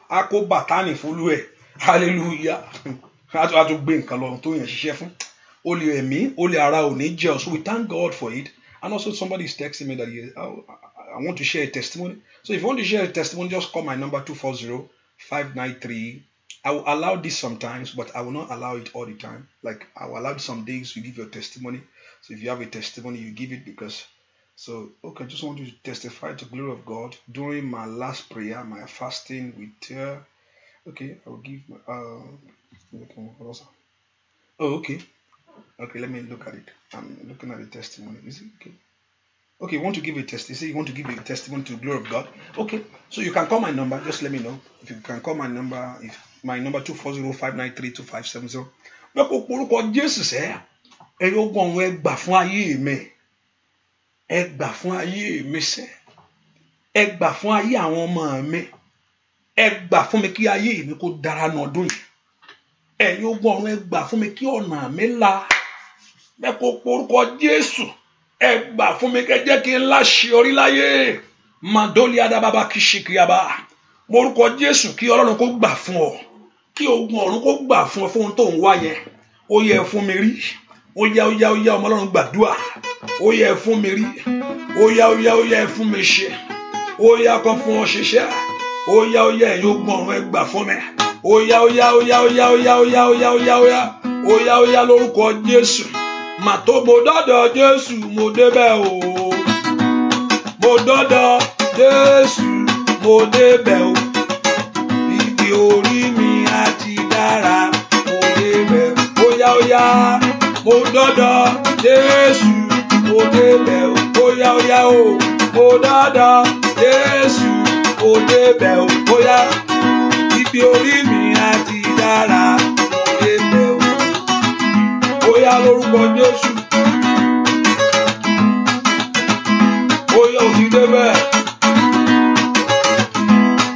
Akó bàtánì fún olú ẹ̀. Hallelujah. a tún gbé nǹkan lọ tó yàn ṣiṣẹ́ fún olè ẹ̀mí olè ara ò ní jẹ́ ọ. So we thank God for it. And also somebody is texting me that I want to share a testimony. So if you want to share a testimony, just call my number 240-593. I will allow this sometimes, but I will not allow it all the time. Like I will allow some days you give your testimony. So if you have a testimony, you give it because. So okay, I just want you to testify to the glory of God during my last prayer, my fasting with. Okay, I will give. Oh, okay. Okay, let me look at it. I'm looking at the testimony. Is it okay? Okay, you want to give a test? You say you want to give a testimony to the glory of God. Okay, so you can call my number. Just let me know if you can call my number. If my number 240-593-2570. Bẹ́ẹ̀ kó porúkọ Jésù sẹ́, ẹ yóò gbọ́ ọ̀run ẹ gbà fún ayé mi, ẹ gbà fún ayé mi sẹ́, ẹ gbà fún ayé àwọn ọmọ mi, ẹ gbà fún mi kí ayé mi kó dára ní ọdún yìí, ẹ yóò gbọ́ ọ̀run ẹ gbà fún mi kí ọ̀nà mi là, bẹ́ẹ̀ kó porúkọ Jésù. Ẹ gbà fún mi kẹ́ jẹ́ kí n láṣeyọrí láyé Mandoli adababa kishikiyaba. Morúkọ Jésù kí Ọlọ́run kó gbà fún ọ, kí ogun ọ̀run kó gbà fún ọ fún ohun tó ń wá yẹn. Ó yẹ fún mi rí, ó yá ọmọ Ọlọ́run gbàdúrà, ó yẹ fún mi rí, ó yá fún mi ṣe, ó yá kan fún ọ ṣiṣẹ́, ó yá ẹ̀yin ogun ọ̀run ẹ gbà fún mi, ó yá lórúkọ Jésù. Màtó mo dọ́dọ̀ Jésù mo débẹ̀ o, mo dọ́dọ̀ Jésù mo débẹ̀ o, ibi orí mi á ti dára mo débẹ̀ o, ó yá mo dọ́dọ̀ Jésù mo débẹ̀ o, ó yá o, mo dọ́dọ̀ Jésù mo débẹ̀ o, ó yá ibi orí mi á ti dára mo débẹ̀ o. Oya lórúkọ Jésù. Oya òbí débẹ̀.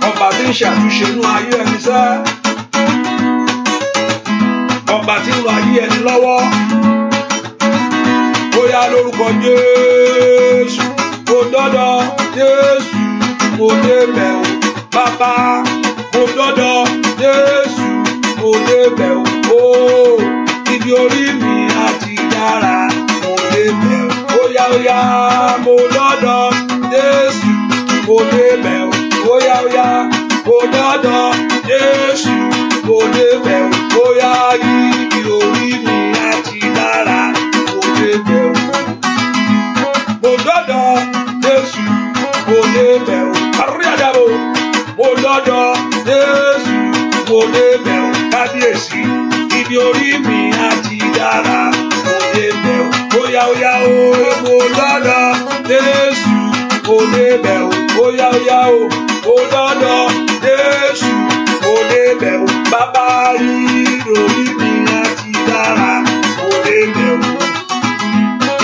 Ọba tí ń ṣàtúnṣe inú ayé ẹni sẹ́. Ọba tí ń lo ayé ẹni lọ́wọ́. Oya lórúkọ Jésù. Mo dọ́dọ̀ Jésù. Mo débẹ̀ o. Bàbá. Mo dọ́dọ̀ Jésù. Mo débẹ̀ o. Ibi orí mi á ti dára mo débẹ̀ o, ó yá mo lọ́dọ̀ Jésù mo débẹ̀ o, ó yá mo lọ́dọ̀ Jésù mo débẹ̀ o, ó yá ibi orí mi á ti dára mo débẹ̀ o, mo lọ́dọ̀ Jésù mo débẹ̀ o, àríyànjábò mo lọ́dọ̀ Jésù mo débẹ̀ o, kábíyèsí. Ibi orí mi á ti dára mo débẹ̀ o, ó yá o, mo lọ́dọ̀ Jésù mo débẹ̀ o, ó yá o, mo lọ́dọ̀ Jésù mo débẹ̀ o, bàbá ibi orí mi á ti dára mo débẹ̀ o,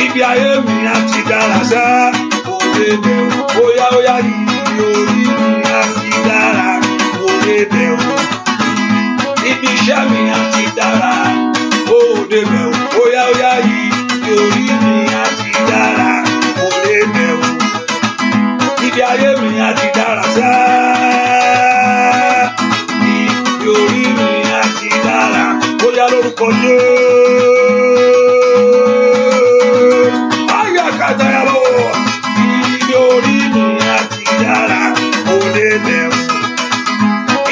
ibi ayé mi á ti dára sẹ́ mo débẹ̀ o, ó yá ibi orí mi á ti dára mo débẹ̀ o, ibi iṣẹ́ mi á ti dára ó débẹ̀ o, ó yá yìí orí mi á ti dára ó débẹ̀ o, ibi ayé mi á ti dára sẹ́, ibi orí mi á ti dára ó yá lórúkọ Jésù. Ayé kàtàyà lọ, ibi orí mi á ti dára ó débẹ̀ o,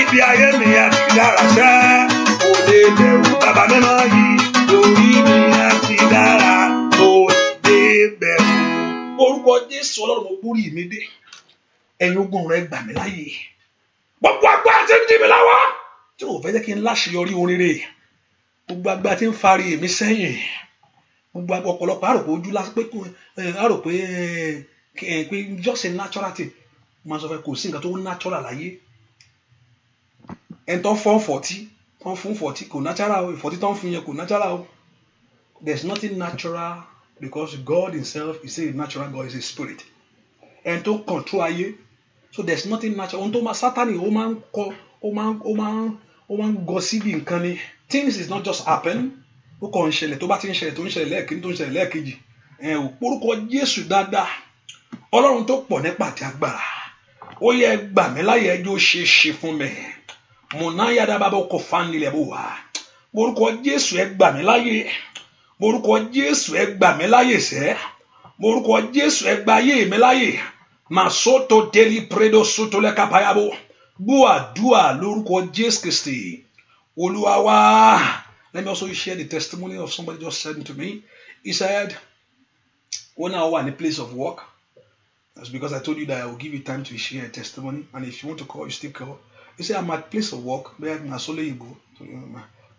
ibi ayé mi á ti dára sẹ́. Bàbá mi máa yí orí mi á ti dára ó débẹ̀ o. Orúkọ Jésù Ọlọ́run mo gbórí mi dé. Ẹ̀yin ogun rẹ gbà mí láyè. Gbogbo agbára tí ń dì mí lọ́wọ́ tí ò fẹ́ jẹ́ kí n láṣeyọrí oríire. Gbogbo agbára tí ń fari èmi sẹ́yìn. Gbogbo ọ̀pọ̀lọpọ̀ àrò pé ojú lásán pé àrò pé just a natural thing. Mo máa sọ fẹ́ kò sí nǹkan tó natural láyé. Ẹni tó fọ́ 40. Wọ́n fún 40 kò natural o, 40 tán fún yẹn kò natural o. There's nothing natural because God himself is a natural God, is a spirit. And to control ayé, so there's nothing natural. Ohun tó máa Sátánì ó máa ń gọ síbi nǹkan ni. Things is not just happen. Ó kàn ń ṣẹlẹ̀ tó bá ti ń ṣẹlẹ̀ tó ń ṣẹlẹ̀ lẹ́ẹ̀kíní tó ń ṣẹlẹ̀ lẹ́ẹ̀kejì. Orúkọ Jésù dáadáa. Ọlọ́run tó pọ̀ nípa àti agbára. Ó yẹ gbà mí láyè ẹjọ́ ṣe fún mi. Monaya da baba ko fanile bowa. Morúkọ Jésù ẹ gbà mí láyè. Morúkọ Jésù ẹ gbà mí láyè sẹ́. Morúkọ Jésù ẹ gbà ayé mi láyè. Masoto deli predo soto le kapayabo. Gbọ́ àdúà lórúkọ Jésù Kristi. Olúwa wa. Let me also share the testimony of somebody just said to me. He said, when I was in a place of work, that's because I told you that I will give you time to share a testimony. And if you want to call, you still call. He said, I'm at place of work.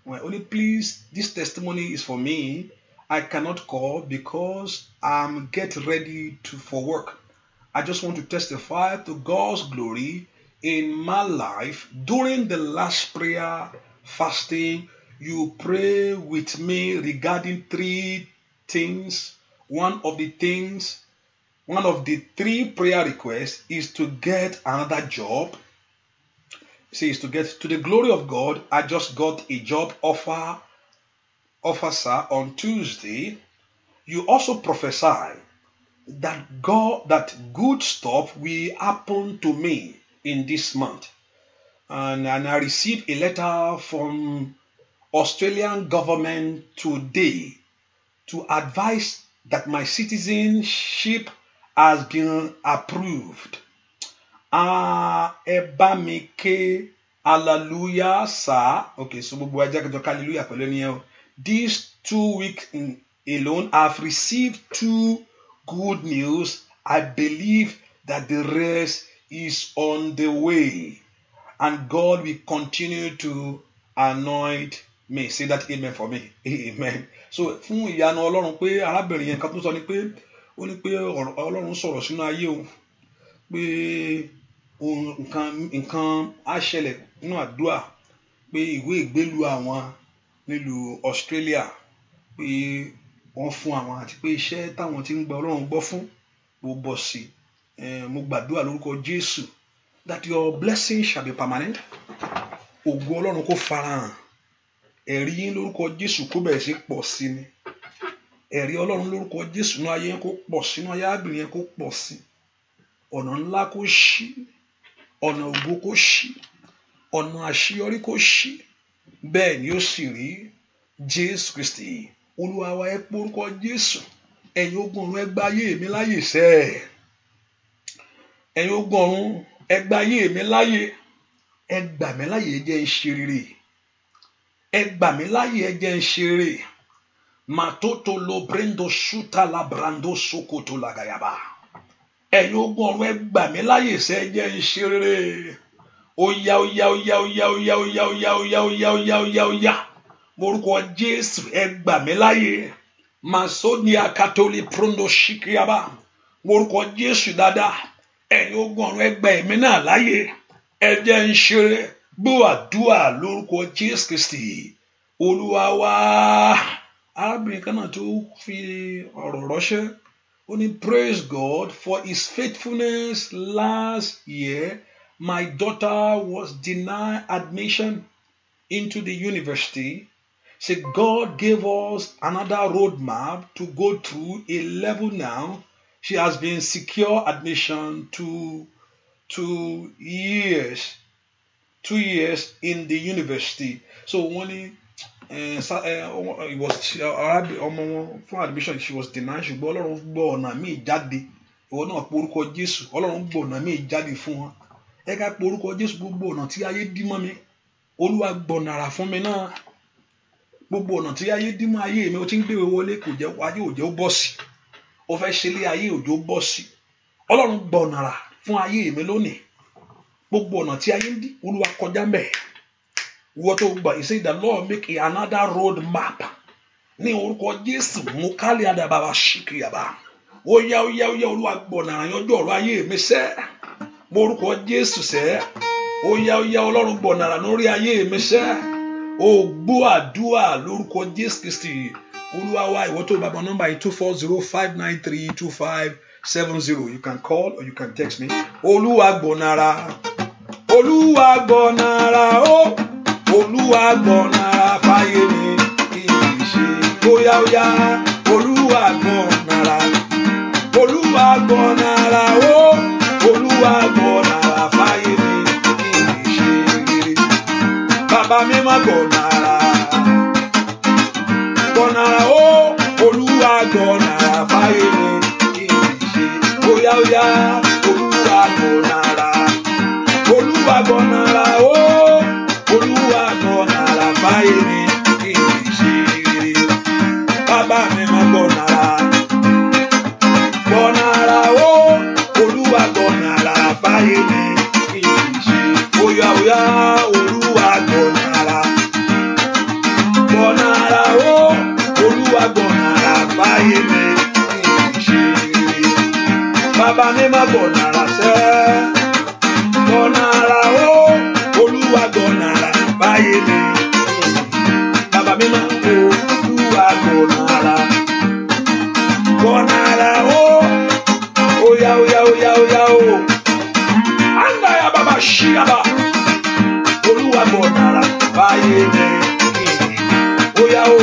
Only please, this testimony is for me. I cannot call because I'm getting ready for work. I just want to testify to God's glory in my life. During the last prayer, fasting, you pray with me regarding 3 things. One of the 3 prayer requests is to get another job. See, is to get to the glory of God. I just got a job offer, sir, on Tuesday. You also prophesy that good stuff will happen to me in this month. And I received a letter from Australian government today to advise that my citizenship has been approved. Ebamike, hallelujah, sir. Okay, so hallelujah. These 2 weeks alone, I've received 2 good news. I believe that the rest is on the way. And God will continue to anoint me. Say that amen for me. Amen. So, fún ìyanu Ọlọ́run pé arábìnrin yẹn kan tó sọ ni pé ó ní pé Ọlọ́run sọ̀rọ̀ sínú ayé òun pé nǹkan á ṣẹlẹ̀ nínú àdúrà pé ìwé ìgbélú àwọn nílùú Australia pé wọ́n fún àwọn àti pé iṣẹ́ táwọn ti ń gba Ọlọ́run gbọ́ fún ló bọ́ sí. Mo gbàdúrà lórúkọ Jésù that your blessing shall be permanent. Ògo Ọlọ́run kó farahàn. Ẹ̀rí yín lórúkọ Jésù kó bẹ̀rẹ̀ sí pọ̀ sí ni. Ẹ̀rí Ọlọ́run lórúkọ Jésù nínú ayé yẹn kó pọ̀ sí, nínú ayé arábìnrin yẹn kó pọ̀ sí. Ọ̀nà ńlá kó ṣí, ọ̀nà ògo kó ṣí, ọ̀nà àṣeyọrí kó ṣí. Bẹ́ẹ̀ ni ó sì rí. Jésù Kristi Olúwa wa ẹ pé orúkọ Jésù. Ẹ̀yin ogun ọ̀run ẹ gba ayé mi láyè sẹ́. Ẹ̀yin ogun ọ̀run ẹ gba ayé mi láyè. Ẹ gbà mí láyè ẹ jẹ́ n ṣe rere. Ẹ gbà mí láyè ẹ jẹ́ n ṣe rere. Matoto lo brendo suta la brando sokoto la gayaba. Ẹ̀yin ogun ọ̀run ẹ gbà mí láyè sẹ́ ẹ jẹ́ n ṣe rere. Oya oya oya oya oya oya oya oya oya oya oya oya. Morúkọ Jésù ẹ gbà mí láyè. Masonia katoli prondo shikiaba. Morúkọ Jésù dáadáa. Ẹ̀yin ogun ọ̀run ẹ gbà èmi náà láyè. Ẹ jẹ́ n ṣe rere. Gbọ́ àdúrà lórúkọ Jésù Kristi Olúwa wa. Arábìnrin kan náà tó fi ọ̀rọ̀ ránṣẹ́. Ó ní praise God for his faithfulness. Last year my daughter was denied admission into the university. So God gave us another roadmap to go through a level now. She has been secure admission to 2 years in the university. So only it was for admission she was denied. She Ọlọ́run gbọ́ ọ̀nà míì jáde. Ìwọ náà pe orúkọ Jésù. Ọlọ́run gbọ́ ọ̀nà míì jáde fún wọn. Ẹ ká pe orúkọ Jésù gbogbo ọ̀nà tí ayé dí mọ́ mi. Olúwa gbọ̀nàrà fún mi náà. Gbogbo ọ̀nà tí ayé dí mọ́ ayé mi ó ti ń gbé wọlé kò jẹ́ ayé òjò bọ́ sí. Ó fẹ́ ṣe lé ayé òjò bọ́ sí. Ọlọ́run gbọ̀nàrà fún ayé mi lónìí. Gbogbo ọ̀nà tí ayé ń dí Olúwa kọjá ńbẹ̀. Ìwọ tó gbà he said the Lord make another road map. Ní orúkọ Jésù mú kálí àdàbàbà ṣìkìyàbá. Ó yá Olúwa gbọ̀nàrà yanjú ọ̀rọ̀ ayé mi sẹ́. Morúkọ Jésù sẹ́. Ó yá Ọlọ́run gbọ̀nàrà lórí ayé mi sẹ́. Ó gbọ́ àdúrà lórúkọ Jésù Kristi Olúwa wa. Ìwọ tó bá bá nọ́mbà yìí 240-593-2570. You can call or you can text me. Olúwa gbọ̀nàrà. Olúwa gbọ̀nàrà o. Olúwa gbọ̀nàrà fáyé mi kí n ṣe. Ó yá Olúwa gbọ̀nàrà. Olúwa gbọ̀nàrà o. Olúwa gbọ̀nàrà fáyé mi kí n ṣe rere. Bàbá mi má gbọ̀nàrà. Olúwa gbọ̀nàrà, Olúwa gbọ̀nàrà, ó Olúwa gbọ̀nàrà fáyé mi kí n lè ṣe rere. Bàbá mi máa gbọ̀nàrà, gbọ̀nàrà, ó Olúwa gbọ̀nàrà fáyé mi kí n lè ṣe. Óyá óyá Olúwa gbọ̀nàrà, gbọ̀nàrà, ó Olúwa gbọ̀nàrà fáyé mi kí n lè ṣe rere. Bàbá mi máa gbọ̀nàrà sẹ́, gbọ̀nàrà, ó Olúwa gbọ̀nàrà fáyé mi. Bàbá mi máa Olúwa gbọ̀nàrà, gbọ̀nàrà, ó óyá óyá óyá óyá ó. Andaya baba shiyaba, Olúwa gbọ̀nàrà fáyé mi. Óyá ó,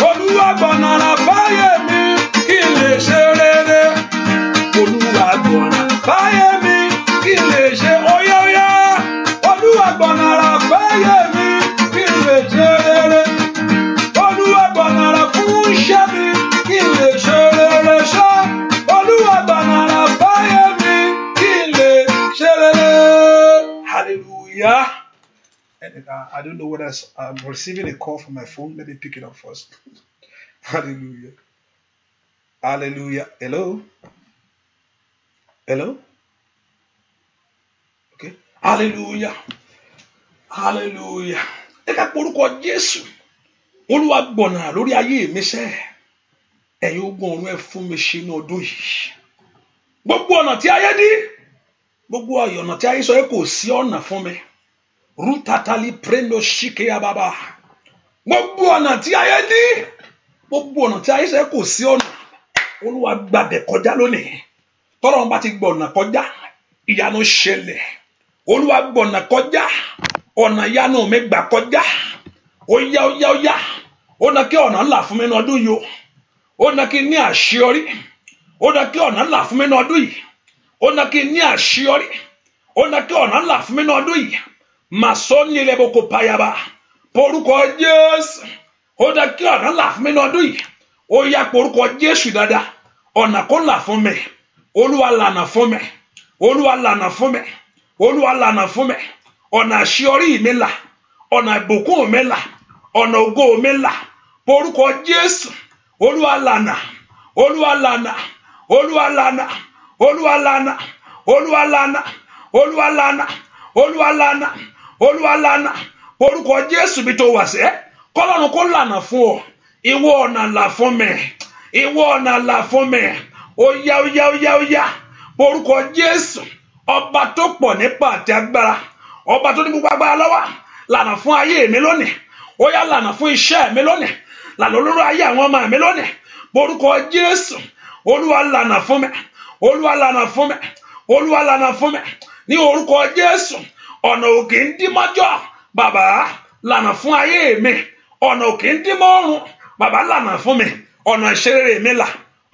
Olúwa gbọ̀nàrà fáyé mi kí n lè ṣe rere. Olúwa gbọ̀nàrà fáyé mi kí n lè ṣe. Óyá óyá, Olúwa gbọ̀nàrà fáyé mi kí n lè ṣe rere. Olúwa gbọ̀nàrà fún iṣẹ́ mi kí n lè ṣe rere ṣá. Olúwa gbọ̀nàrà fáyé mi kí n lè ṣe rere. Hallelujah. I don't know whether I'm receiving a call from my phone. Let me pick it up first. Hallelujah. Hallelujah. Hello. Hello. Okay. Hallelujah. Hallelujah. Ẹ ká porúkọ Jésù. Olúwa gbọ̀nàrà lórí ayé mi sẹ́. Ẹ̀yin ogun ọ̀run ẹ fún mi ṣe ní ọdún yìí. Gbogbo ọ̀nà tí ayé dí, gbogbo ọ̀nà tí ayé sọ pé kò sí ọ̀nà fún mi. Rutatali prendo shike ababa. Gbogbo ọ̀nà tí ayé dí, gbogbo ọ̀nà tí ayé sọ pé kò sí ọ̀nà. Olúwa gbàbẹ̀ kọjá lónìí. Tọ́lọ́run bá ti gbọ̀nà kọjá, ìyanu ṣẹlẹ̀. Olúwa gbọ̀nà kọjá, ọ̀nà ìyanu mi gbà kọjá. Óyá óyá óyá, ó ná kí ọ̀nà ńlá fún mi ní ọdún yìí o. Ó ná kí ní àṣeyọrí. Ó ná kí ọ̀nà ńlá fún mi ní ọdún yìí. Ó ná kí ní àṣeyọrí. Ó ná kí ọ̀nà ńlá fún mi ní ọdún yìí. Màsọ́ni lẹ́bọ̀kọ̀ payaba. Porúkọ Jésù. Ó ná kí ọ̀nà ńlá fún mi ní ọdún yìí. Ó yá porúkọ Jésù dáadáa. Ọ̀nà kó ńlá fún mi. Olúwa lànà fún mi. Olúwa lànà fún mi. Olúwa lànà fún mi. Ọ̀nà àṣeyọrí mi là. Ọ̀nà ìbùkún mi là. Ọ̀nà ògo mi là. Porúkọ Jésù. Olúwa lànà. Olúwa lànà. Olúwa lànà. Olúwa lànà. Olúwa lànà. Olúwa lànà. Olúwa lànà. Olúwa lànà. Porúkọ Jésù bí tó wà sẹ́. Kọ́lọ́run kó lànà fún ọ. Ìwọ ọ̀nà là fún mi. Ìwọ ọ̀nà là fún mi. Óyá óyá óyá óyá. Porúkọ Jésù. Ọba tó pọ̀ nípa àti agbára. Ọba tó ní gbogbo agbára lọ́wọ́. Lànà fún ayé mi lónìí. Óyá lànà fún iṣẹ́ mi lónìí. Lànà olóró ayé àwọn ọmọ mi lónìí. Porúkọ Jésù. Olúwa lànà fún mi. Olúwa lànà fún mi. Olúwa lànà fún mi. Ní orúkọ Jésù. Ọ̀nà òkè ń dí mọ́jọ́. Bàbá lànà fún ayé mi. Ọ̀nà òkè ń dí mọ́rùn. Bàbá lànà fún mi. Ọ̀nà ìṣeré mi là.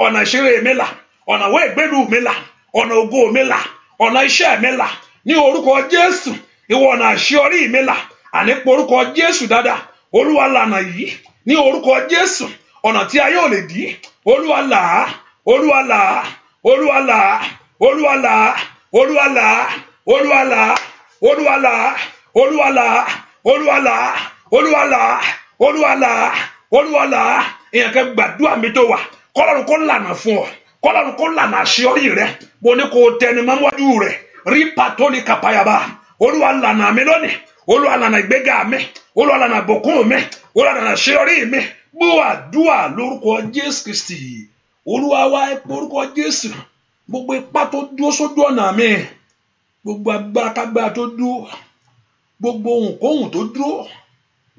Ọ̀nà ìṣeré mi là. Ọ̀nà ìwé ìgbélú mi là. Ọ̀nà ògo mi là. Ọ̀nà iṣẹ́ mi là. Ní orúkọ Jésù. Ìwọ ọ̀nà àṣeyọrí mi là. Àní porúkọ Jésù dáadáa. Olúwa lànà yìí. Ní orúkọ Jésù. Ọ̀nà tí ayé ò lè dí. Olúwa là á. Olúwa là á. Olúwa là á. Olúwa là á. Olúwa là á. Olúwa là á. Olúwa là á. Olúwa là á. Olúwa là á. Olúwa là á. Olúwa là á. Olúwa là á. Ìyẹn kẹ́ gbàdúrà mi tó wà. Kọ́lọ́run kó lànà fún ọ. Kọ́lọ́run kó lànà àṣeyọrí rẹ. Mo ní kó tẹni mọ́ wájú rẹ̀. Rí pàtó ní kàpáyàbá. Olúwa lànà mi lónìí. Olúwa lànà ìgbéga mi. Olúwa lànà ìbùkún mi. Olúwa lànà àṣeyọrí mi. Gbọ́ àdúrà lórúkọ Jésù Kristi. Olúwa wá orúkọ Jésù. Gbogbo ipá tó dúró sójú ọ̀nà mi. Gbogbo agbára kágbára tó dúró. Gbogbo ohunkóhun tó dúró.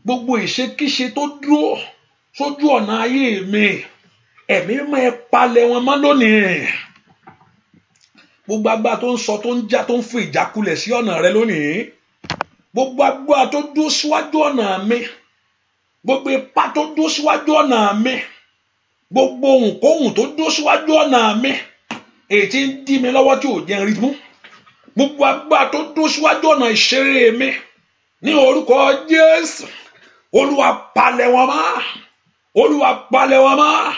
Gbogbo ìṣekíṣe tó dúró sójú ọ̀nà ayé mi. Ẹ̀mí máa palẹ̀ wọn mọ́ lónìí. Gbogbo agbára tó ń sọ tó ń já tó ń fún ìjákulẹ̀ sí ọ̀nà rẹ lónìí. Gbogbo agbára tó dúró síwájú ọ̀nà mi. Gbogbo ipá tó dúró síwájú ọ̀nà mi. Gbogbo ohunkóhun tó dúró síwájú ọ̀nà mi. Èyí tí ń dí mi lọ́wọ́ tí ò jẹ́ rí mú. Gbogbo agbára tó dúró síwájú ọ̀nà ìṣeré mi. Ní orúkọ Jésù. Olúwa palẹ̀ wọn mọ́. Olúwa palẹ̀ wọn mọ́.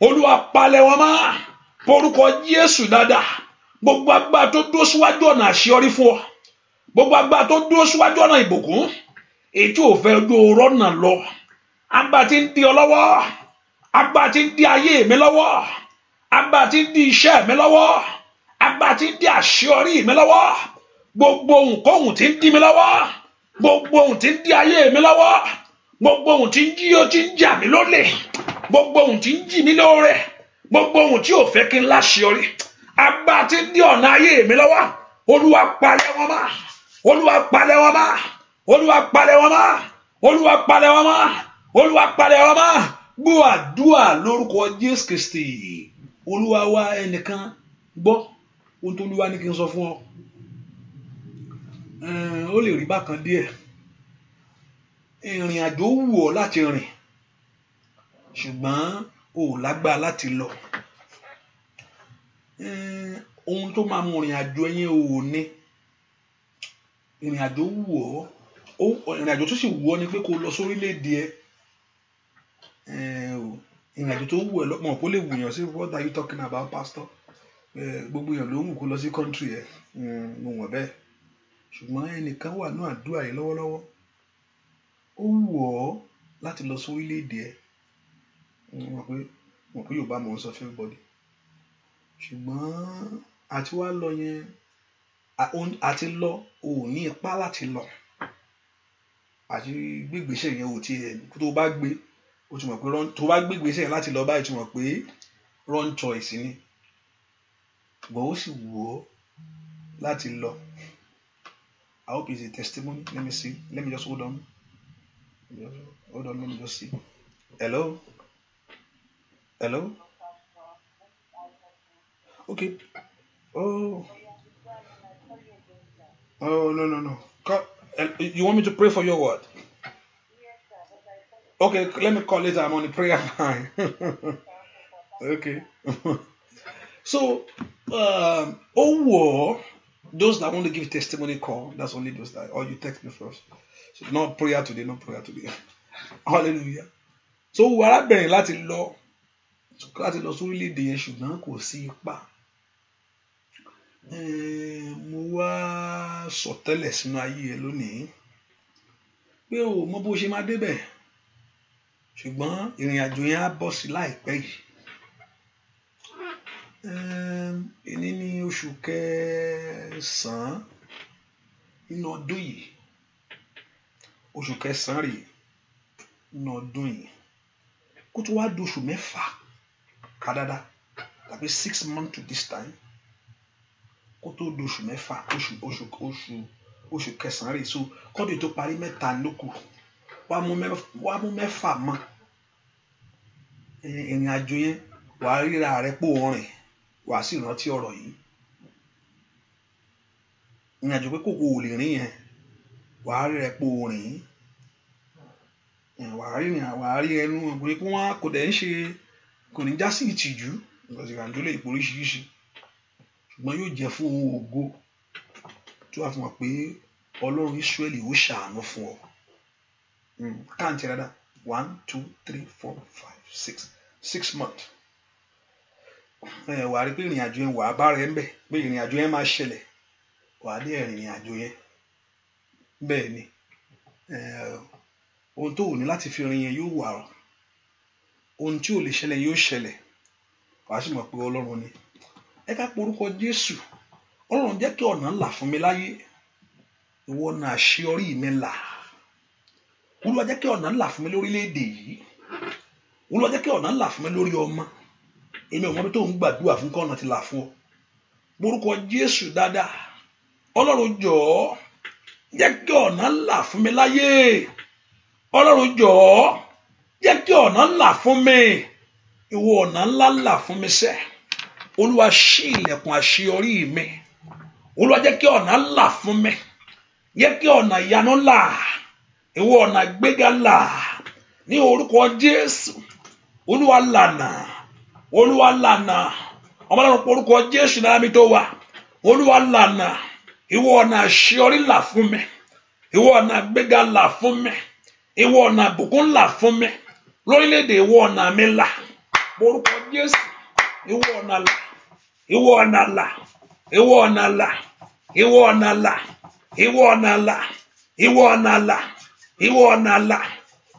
Olúwa palẹ̀ wọn mọ́. Porúkọ Jésù dáadáa. gbogbo agbára tó dúró síwájú ọ̀nà àṣeyọrí fún ọ, gbogbo agbára tó dúró síwájú ọ̀nà ìbùkún èyí tí ò fẹ́ ojú rọ́nà lọ, agbára tí ń dí ọ lọ́wọ́, agbára tí ń dí ayé mi lọ́wọ́, agbára tí ń dí iṣẹ́ mi lọ́wọ́, agbára tí ń dí àṣeyọrí mi lọ́wọ́, gbogbo ohunkóhun tí ń dí mi lọ́wọ́, gbogbo ohun tí ń dí ayé mi lọ́wọ́, gbogbo ohun tí ń jí ó ti ń jà mí lólè, gbogbo ohun tí ń jí mi lóore, gbogbo ohun tí ò fẹ́ kí n láṣeyọrí, agbára tí ń dí ọ̀nà ayé mi lọ́wọ́, Olúwa palẹ̀ wọn mọ́, Olúwa palẹ̀ wọn mọ́, Olúwa palẹ̀ wọn mọ́, Olúwa palẹ̀ wọn mọ́, Olúwa palẹ̀ wọn mọ́. Gbọ́ àdúrà lórúkọ Jésù Kristi. Olúwa wá ẹnìkan gbọ́ ohun tó Olúwa ní kí n sọ fún ọ. Ó lè rí bákan díẹ̀. Ìrìn àjò wù ọ́ láti rìn ṣùgbọ́n o ò lágbára láti lọ. Ohun tó máa mú ìrìn àjò ẹ̀yìn ò ní. Ìrìn àjò wù ọ́, ìrìn àjò tó sì wù ọ́ ni pé kó lọ sórílẹ̀-èdè ẹ. Ìrìn àjò tó wù ẹ́ lọ́pọ̀ kó lè wù yàn sí what are you talking about pastor? Gbogbo èèyàn ló wù kó lọ sí country ẹ, mo wọ̀n bẹ́ẹ̀. Ṣùgbọ́n ẹnìkan wà ní àdúrà yìí lọ́wọ́lọ́wọ́. Ó wù ọ́ láti lọ sórílẹ̀-èdè ẹ. Mọ̀ pé Yorùbá mọ̀ ń sọ fún everybody. Ṣùgbọ́n àti wá lọ yẹn, àti lọ ò ní ipá láti lọ. Àti gbégbèsè yẹn ò tiẹ̀ tó bá gbé, o ti mọ̀ pé tó bá gbégbèsè yẹn láti lọ báyìí, ti mọ̀ pé wrong choice ni. But ó sì wù ọ́ láti lọ. I hope it's a testimony. Let me see. Let me just hold on. Hold on, let me just see. Hello? Hello? Okay. Oh, no. You want me to pray for your word? Okay, let me call later. I'm on the prayer line. Okay. So, those that want to give testimony call, that's only those that, or you text me first. So, no prayer today. Hallelujah. So, arábìnrin láti lọ sórílẹ̀-èdè yẹn ṣùgbọ́n kò sí ipá. Mo wá sọtẹ́lẹ̀ sínú ayé ẹ lónìí pé o mọ bó ṣe máa débẹ̀, ṣùgbọ́n ìrìn àjò yẹn á bọ́ sí láìpẹ́ yìí. Èní ní oṣù kẹsàn-án nínú ọdún yìí, oṣù kẹsàn-án rèé nínú ọdún yìí, kó tó wá di oṣù mẹ́fà kádàdá tàbí 6 months to this time, kó tó di oṣù mẹ́fà, oṣù kẹsàn-án rèé, so kọ́dún tó parí mẹ́ta lókù, wàá mú mẹ́fà mọ́. Ìrìn àjò yẹn wàá ríra rẹ pò rìn, wàá sì rántí ọ̀rọ̀ yìí. Ìrìn àjò pé kòkó ò lè rìn yẹn, wàá rí rẹ pò rìn. Wàá rí ẹnu ọ̀gbìn pé wọ́n kò dẹ̀ ń ṣe, kò ní já sí ìtìjú, because ìrìn àjò lè pọ̀ oríṣiríṣi, ṣùgbọ́n yóò jẹ́ fún ohun ògo tó wà fún wa pé Ọlọ́run Ísírẹ́lì ó ṣàánú fún ọ. Káàntì rárá 1, 2, 3, 4, 5, 6 months. Wàá rí pé ìrìn àjò yẹn wàá bá rẹ ń bẹ̀, pé ìrìn àjò yẹn máa ṣẹlẹ̀, wàá dé ìrìn àjò yẹn. Bẹ́ẹ̀ ni ohun tó ò ní láti fi rin yẹn yóò wà ọ́, ohun tí ò lè ṣẹlẹ̀ yóò ṣẹlẹ̀, wàá sì mọ̀ pé Ọlọ́run ni. Ẹ ká porúkọ Jésù. Ọlọ́run jẹ́ kí ọ̀nà ńlá fún mi láyé, ìwọ ọ̀nà àṣeyọrí mi là. Olúwa jẹ́ kí ọ̀nà ńlá fún mi lórílẹ̀-èdè yìí. Olúwa jẹ́ kí ọ̀nà ńlá fún mi lórí ọmọ. Èmi ò mọ̀ bí tó ń gbàdúrà fún kí ọ̀nà ti là fún ọ. Porúkọ Jésù dáadáa. Ọlọ́run jọ̀ọ́ jẹ́ kí ọ̀nà ńlá fún mi láyé. Ọlọ́run jọ̀ọ́ jẹ́ kí ọ̀nà ńlá fún mi. Ìwọ ọ̀nà ńlá là fún mi sẹ́. Olúwa ṣí ilẹ̀kùn àṣeyọrí mi. Olúwa jẹ́ kí ọ̀nà là fún mi. Jẹ́ kí ọ̀nà ìyanu là. Ìwọ ọ̀nà gbéga là. Ní orúkọ Jésù. Olúwa lànà. Olúwa lànà. Ọmọ Ọlọ́run porúkọ Jésù náà mi tó wà. Olúwa lànà. Ìwọ ọ̀nà àṣeyọrí là fún mi. Ìwọ ọ̀nà gbéga là fún mi. Ìwọ ọ̀nà ìbùkún là fún mi. Lórílẹ̀-èdè ìwọ ọ̀nà mi là. Porúkọ Jésù. Ìwọ ọ̀nà là. Ìwọ ọ̀nà là. ìwọ ọ̀nà àlà, ìwọ ọ̀nà àlà, ìwọ ọ̀nà àlà, ìwọ ọ̀nà àlà, ìwọ ọ̀nà àlà.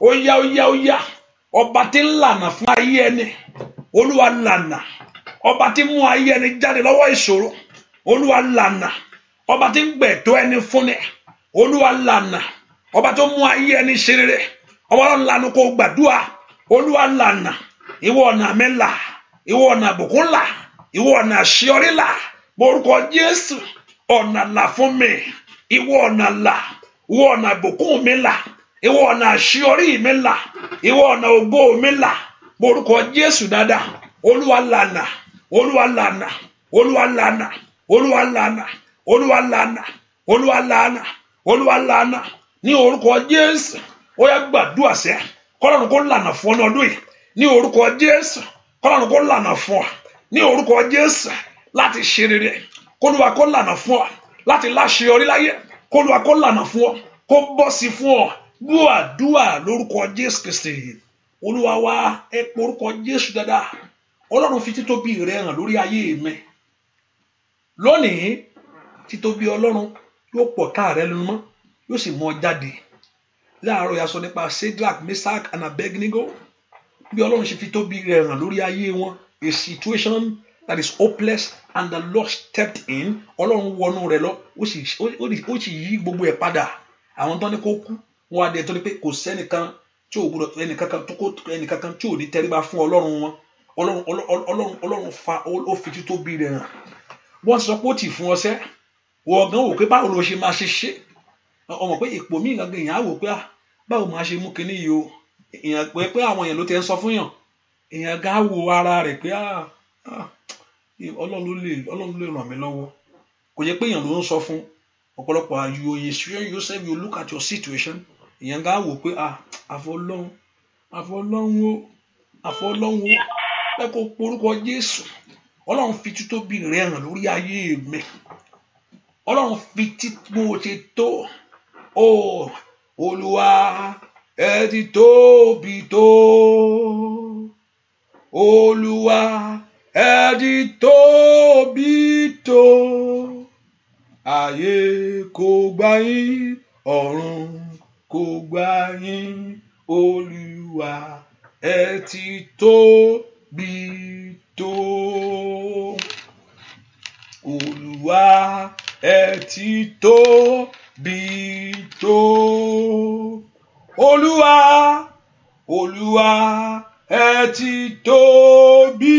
Ó yá ó yá ó yá, ọba tí ń lànà fún ayé ẹni, Olúwa lànà. Ọba tí mú ayé ẹni jáde lọ́wọ́ ìṣòro, Olúwa lànà. Ọba tí ń gbẹ̀tọ́ ẹni fúnni, Olúwa lànà. Ọba tó mú ayé ẹni ṣe rere, ọba Ọlọ́run lànà kó gbàdúrà, Olúwa lànà. Ìwọ ọ̀nà mi là, ìwọ ọ̀nà àbùkún là, ìwọ ọ̀nà àṣeyọrí là, orúkọ Jésù. Ọ̀nà là fún mi, ìwọ ọ̀nà là, ìwọ ọ̀nà àbùkún mi là, ìwọ ọ̀nà àṣeyọrí mi là, ìwọ ọ̀nà ògo mi là, orúkọ Jésù dáadáa. Olúwa lànà, Olúwa lànà, Olúwa lànà, Olúwa lànà, Olúwa lànà, Olúwa lànà, Olúwa lànà ní orúkọ Jésù. Ó yá gbàdúrà sẹ́, kọ́lọ́run kó lànà fún ọ ní ọdún yìí ní orúkọ Jésù. Kọ́lọ́run kó lànà fún ọ ní orúkọ Jésù láti ṣe rere. Kólúwa kó lànà fún ọ láti láṣeyọrí láyé. Kólúwa kó lànà fún ọ, kó bọ́ sí fún ọ. Gbọ́ àdúrà lórúkọ Jésù Kristi. Olúwa wa, ẹ pe orúkọ Jésù dáadáa. Ọlọ́run fi títóbi rẹ̀ hàn lórí ayé mi. Lónìí, títóbi Ọlọ́run yóò pọ̀ ká rẹ lẹ́nu mọ́, yóò sì mú ọ jáde. Láàárọ̀ yà sọ nípa Shadrach, Meshach and Abednego. Bí Ọlọ́run ṣe fi tóbi rẹ̀ hàn lórí ayé wọn, a situation that is hopeless and the Lord stepped in. Ọlọ́run wọnú rẹ̀ lọ, ó sì yí gbogbo ẹ̀ padà. Àwọn tó ní kó kú, wọ́n á dẹ̀ tó ní pé kò sẹ́nìkan tí ò gbọdọ̀, ẹnìkankan tí ò ní tẹríba fún Ọlọ́run wọn. Ọlọ́run ó fi títóbi rẹ̀ hàn. Wọ́n sọ pé ó tì fún ọsẹ́, wọ́n gan wò pé báwo ló ṣe máa ṣe ṣe. Ọmọ pé ipò míì gangan èèyàn á wò pé báwo máa ṣe mú kinní yìí o. Èèyàn pé àwọn èèyàn ló ti ń sọ fún yàn, èèyàn gan á wo ara rẹ̀ pé Ọlọ́run ló lè ràn mí lọ́wọ́. Kò yẹ pé èèyàn ló ń sọ fún. Ọ̀pọ̀lọpọ̀ you look at your situation, èèyàn gan á wò pé àfọlọ́run o. Ẹ kó porúkọ Jésù. Ọlọ́run fi títóbi rẹ̀ hàn lórí ayé mi. Ọlọ́run fi bó ṣe tó. Olúwa ẹ ti tóbi tó. Olúwa ẹ ti tóbi tó. Ayé kò gbà yín, ọ̀run kò gbà yín. Olúwa ẹ ti tóbi tó. Olúwa ẹ ti tóbi tó. Olúwa ẹ ti tóbi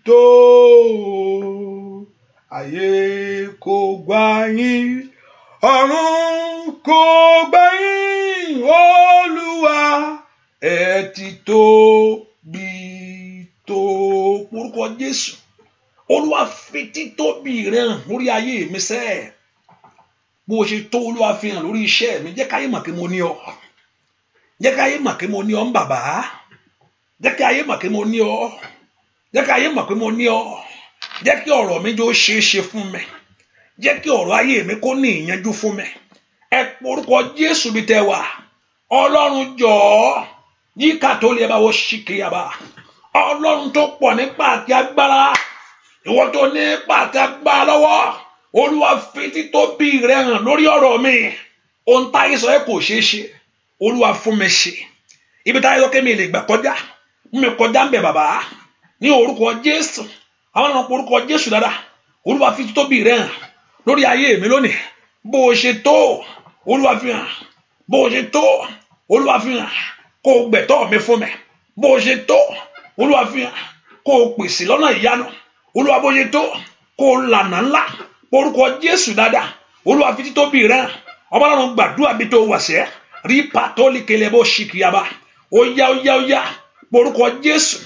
tó. Ayé kò gbà yín, ọ̀run kò gbà yín. Olúwa ẹ ti tóbi tó. Orúkọ Jésù. Olúwa fi títóbi rẹ̀ hàn lórí ayé mi sẹ́. Bó ṣe tó, Olúwa fi hàn lórí iṣẹ́ mi. Jẹ́ káyé mọ̀ pé mo ní ọ. Jẹ́ káyé mọ̀ pé mo ní ọ ń bàbá. Jẹ́ káyé mọ̀ pé mo ní ọ. Jẹ́ káyé mọ̀ pé mo ní ọ. Jẹ́ kí ọ̀rọ̀ mi jó ṣe é ṣe fún mi. Jẹ́ kí ọ̀rọ̀ ayé mi kó ní ìyanjú fún mi. Ẹ porúkọ Jésù bí tẹ́ wà. Ọlọ́run jọ̀ọ́, yíká tó lè bá wọ́n ṣìkìyàbá. Ọlọ́run tó pọ̀ nípa àti agbára. Ìwọ tó ní ipa àti agbára lọ́wọ́. Olúwa fi títóbi rẹ̀ hàn lórí ọ̀rọ̀ mi. Ohun táyé sọ kò ṣeé ṣe, Olúwa fún mi ṣe. Ibi táyé sọ kémi lè gbà kọjá, mú mi kọjá ń bẹ bàbá. Ní orúkọ Jésù. Àwọn ọ̀nà orúkọ Jésù dáadáa. Olúwa fi títóbi rẹ̀ hàn lórí ayé mi lónìí. Bó o ṣe tó, Olúwa fi hàn. Bó o ṣe tó, Olúwa fi hàn. Kó o gbẹ̀tọ́ mi fún mi. Bó o ṣe tó, Olúwa fi hàn. Kó o pèsè lọ́nà ìyanu. Olúwa bó ṣe tó, kó o lànà ńlá. Orúkọ Jésù dáadáa. Olúwa fi títóbi rẹ̀ hàn. Ọba Ọlọ́run gbàdúrà bí tó wà sẹ́. Rí pàtólì kele bó ṣìkìyàbá. Ó yá. Orúkọ Jésù.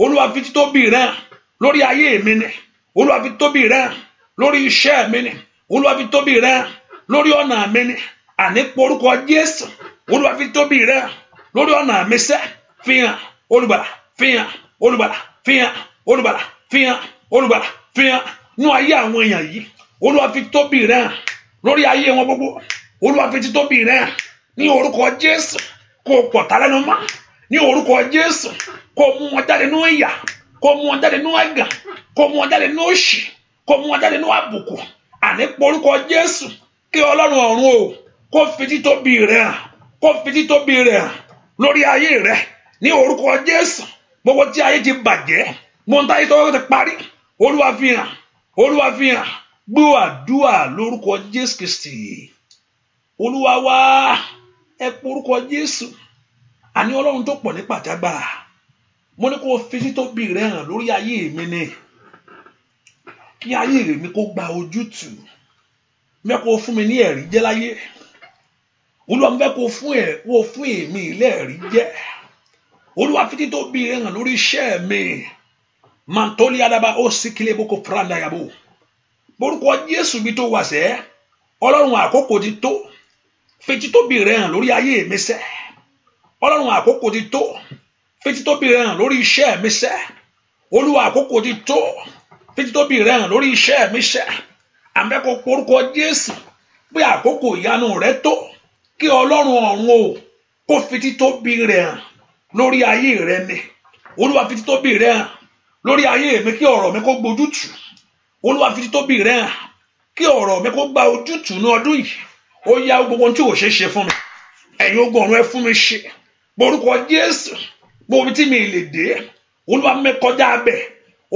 Olúwa fi títóbi rẹ̀ hàn lórí ayé mi ni. Olúwa fi títóbi rẹ̀ hàn lórí iṣẹ́ mi ni. Olúwa fi títóbi rẹ̀ hàn lórí ọ̀nà mi ni. Àní orúkọ Jésù. Olúwa fi títóbi rẹ̀ hàn lórí ọ̀nà mi sẹ́. Fi hàn olùgbàlà, fi hàn olùgbàlà, fi hàn olùgbàlà, fi hàn olùgbàlà, fi hàn nú ayé àwọn èèyàn yìí. Olúwa fi títóbi rẹ̀ hàn lórí ayé wọn gbogbo. Olúwa fi títóbi rẹ̀ hàn ní orúkọ Jésù. Kó pọ̀ tá lẹ́nu mọ́ ní orúkọ Jésù. Kó mú wọn jáde nú ìyà, kó mú wọn jáde nú ẹ̀gàn, kó mú wọn jáde nú òṣì. kó mú wọn jáde nínú àbùkù àní porúkọ Jésù kí Ọlọ́run ọ̀run o kó fi títóbi rẹ̀ hàn, kó fi títóbi rẹ̀ hàn lórí ayé rẹ̀ ní orúkọ Jésù. Gbogbo tí ayé ti bàjẹ́, mo ń táyé tó ti parí, Olúwa fi hàn, Olúwa fi hàn. Gbọ́ àdúrà lórúkọ Jésù Kristi Olúwa wa. Ẹ porúkọ Jésù. Àní Ọlọ́run tó pọ̀ nípa àtàgbàrà, mo ní kó fi títóbi rẹ̀ hàn lórí ayé mi ni, kí ayé mi kó gba ojútùú. Mẹ́ kó fún mi ní ẹ̀rí jẹ́ láyé. Olúwa mẹ́ kó fún èmi ilé ẹ̀rí jẹ́. Olúwa fi títóbi rẹ̀ hàn lórí iṣẹ́ mi. Mantoli adaba ó sì kílẹ̀ boko pranda yabo. Borúkọ Jésù bí tó wà sẹ́, Ọlọ́run àkókò ti tó. Fi títóbi rẹ̀ hàn lórí ayé mi sẹ́. Ọlọ́run àkókò ti tó. Fi títóbi rẹ̀ hàn lórí iṣẹ́ mi sẹ́. Olúwa àkókò ti tó. Fi títóbi rẹ̀ hàn lórí iṣẹ́ mi sẹ́. Àmẹ́kọ̀ porúkọ Jésù bí àkókò ìyanu rẹ̀ tó, kí Ọlọ́run ọ̀run o kó fi títóbi rẹ̀ hàn lórí ayé rẹ̀ ni. Olúwa fi títóbi rẹ̀ hàn lórí ayé mi, kí ọ̀rọ̀ mi kó gbójútùú. Olúwa fi títóbi rẹ̀ hàn kí ọ̀rọ̀ mi kó gba ojútùú ní ọdún yìí. Ó yá gbogbo tí ò ṣe ṣe fún mi, ẹ̀yin ogun ọ̀run ẹ fún mi ṣe. Borúkọ Jésù gbogbo tí mi lè dé, Olúwa mi kọjá bẹ̀.